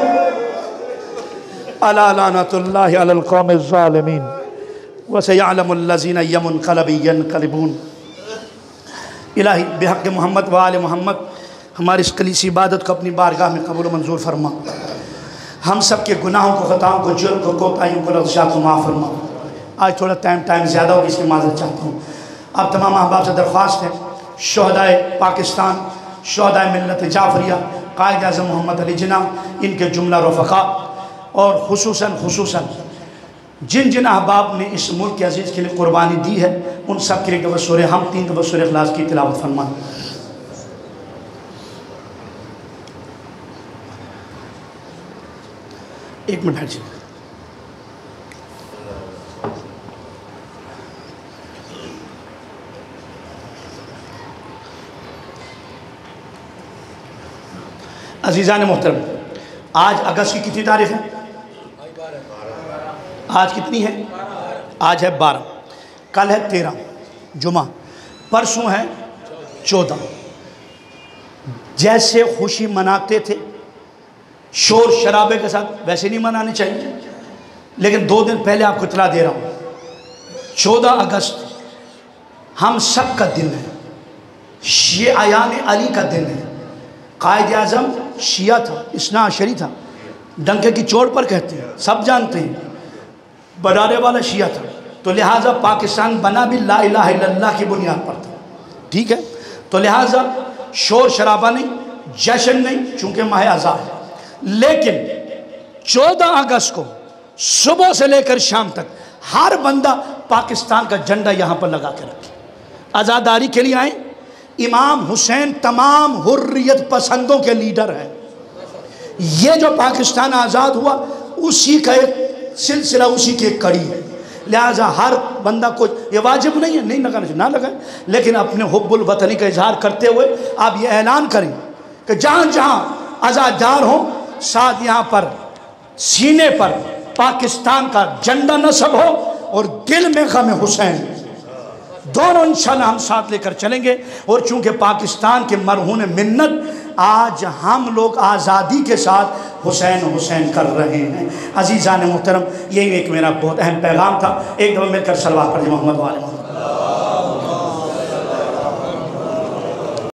الا لعنت اللہ علی القوم الظالمین وسیعلم الذین ینقلبون۔ الہی بحق محمد و آل محمد ہماری اس کلیسی عبادت کو اپنی بارگاہ میں قبول و منظور فرما۔ ہم سب کے گناہوں کو، خطاؤں کو، جرم کو، کوتاہیوں کو، لغزشات کو معاف فرما۔ آج تھوڑا ٹائم زیادہ ہوگی، اس کی معذرت چاہتا ہوں۔ اب تمام احباب سے درخواست ہے، شہدائے پاکستان، شہدائے ملت جعفریہ، قائد اعظم محمد علی جناح، ان کے جملہ رفقا، اور خصوصاً جن احباب نے اس ملک کے عزیز کے لیے قربانی دی ہے، ان سب کے لیے 2 سورہ ہم 3 سورہ اخلاص کی تلاوت فرمائیں۔ ایک منٹ بیٹھ جائیں۔ عزیزان محترم، آج اگست کی کتنی تاریخ ہے؟ آج کتنی ہے؟ آج ہے 12، کل ہے 13 جمعہ، پرسوں ہے 14۔ جیسے خوشی مناتے تھے شور شرابے کے ساتھ، ویسے نہیں منانے چاہیے، لیکن 2 دن پہلے آپ کو اطلاع دے رہا ہوں، 14 اگست ہم سب کا دن ہے، شیعہ اعیان علی کا دن ہے۔ قائد اعظم شیعہ تھا، اثنا عشری تھا، ڈنکے کی چوٹ پر کہتے ہیں، سب جانتے ہیں، بنانے والا شیعہ تھا، تو لہٰذا پاکستان بنا بھی لا الہ الا اللہ کی بنیاد پر تھا، ٹھیک ہے؟ تو لہٰذا شور شرابہ نہیں، جشن نہیں، چونکہ ماہ آزاد ہے۔ لیکن 14 اگست کو صبح سے لے کر شام تک ہر بندہ پاکستان کا جھنڈا یہاں پر لگا کے رکھے، آزاداری کے لیے آئیں۔ امام حسین تمام حریت پسندوں کے لیڈر ہیں۔ یہ جو پاکستان آزاد ہوا اسی کا ایک سلسلہ، اسی کی ایک کڑی ہے، لہٰذا ہر بندہ کو یہ واجب نہیں ہے، نہیں لگانا چاہیے، نہ لگائیں، لیکن اپنے حب الوطنی کا اظہار کرتے ہوئے آپ یہ اعلان کریں کہ جہاں جہاں آزادار ہوں ساتھ یہاں پر سینے پر پاکستان کا جھنڈا نصب ہو اور دل میں غم حسین، دونوں انشاءاللہ ہم ساتھ لے کر چلیں گے۔ اور چونکہ پاکستان کے مرہون منت آج ہم لوگ آزادی کے ساتھ حسین حسین کر رہے ہیں۔ عزیزان محترم، یہ ایک میرا بہت اہم پیغام تھا۔ ایک دفعہ مل کر صلوات پڑھیں محمد و آل محمد۔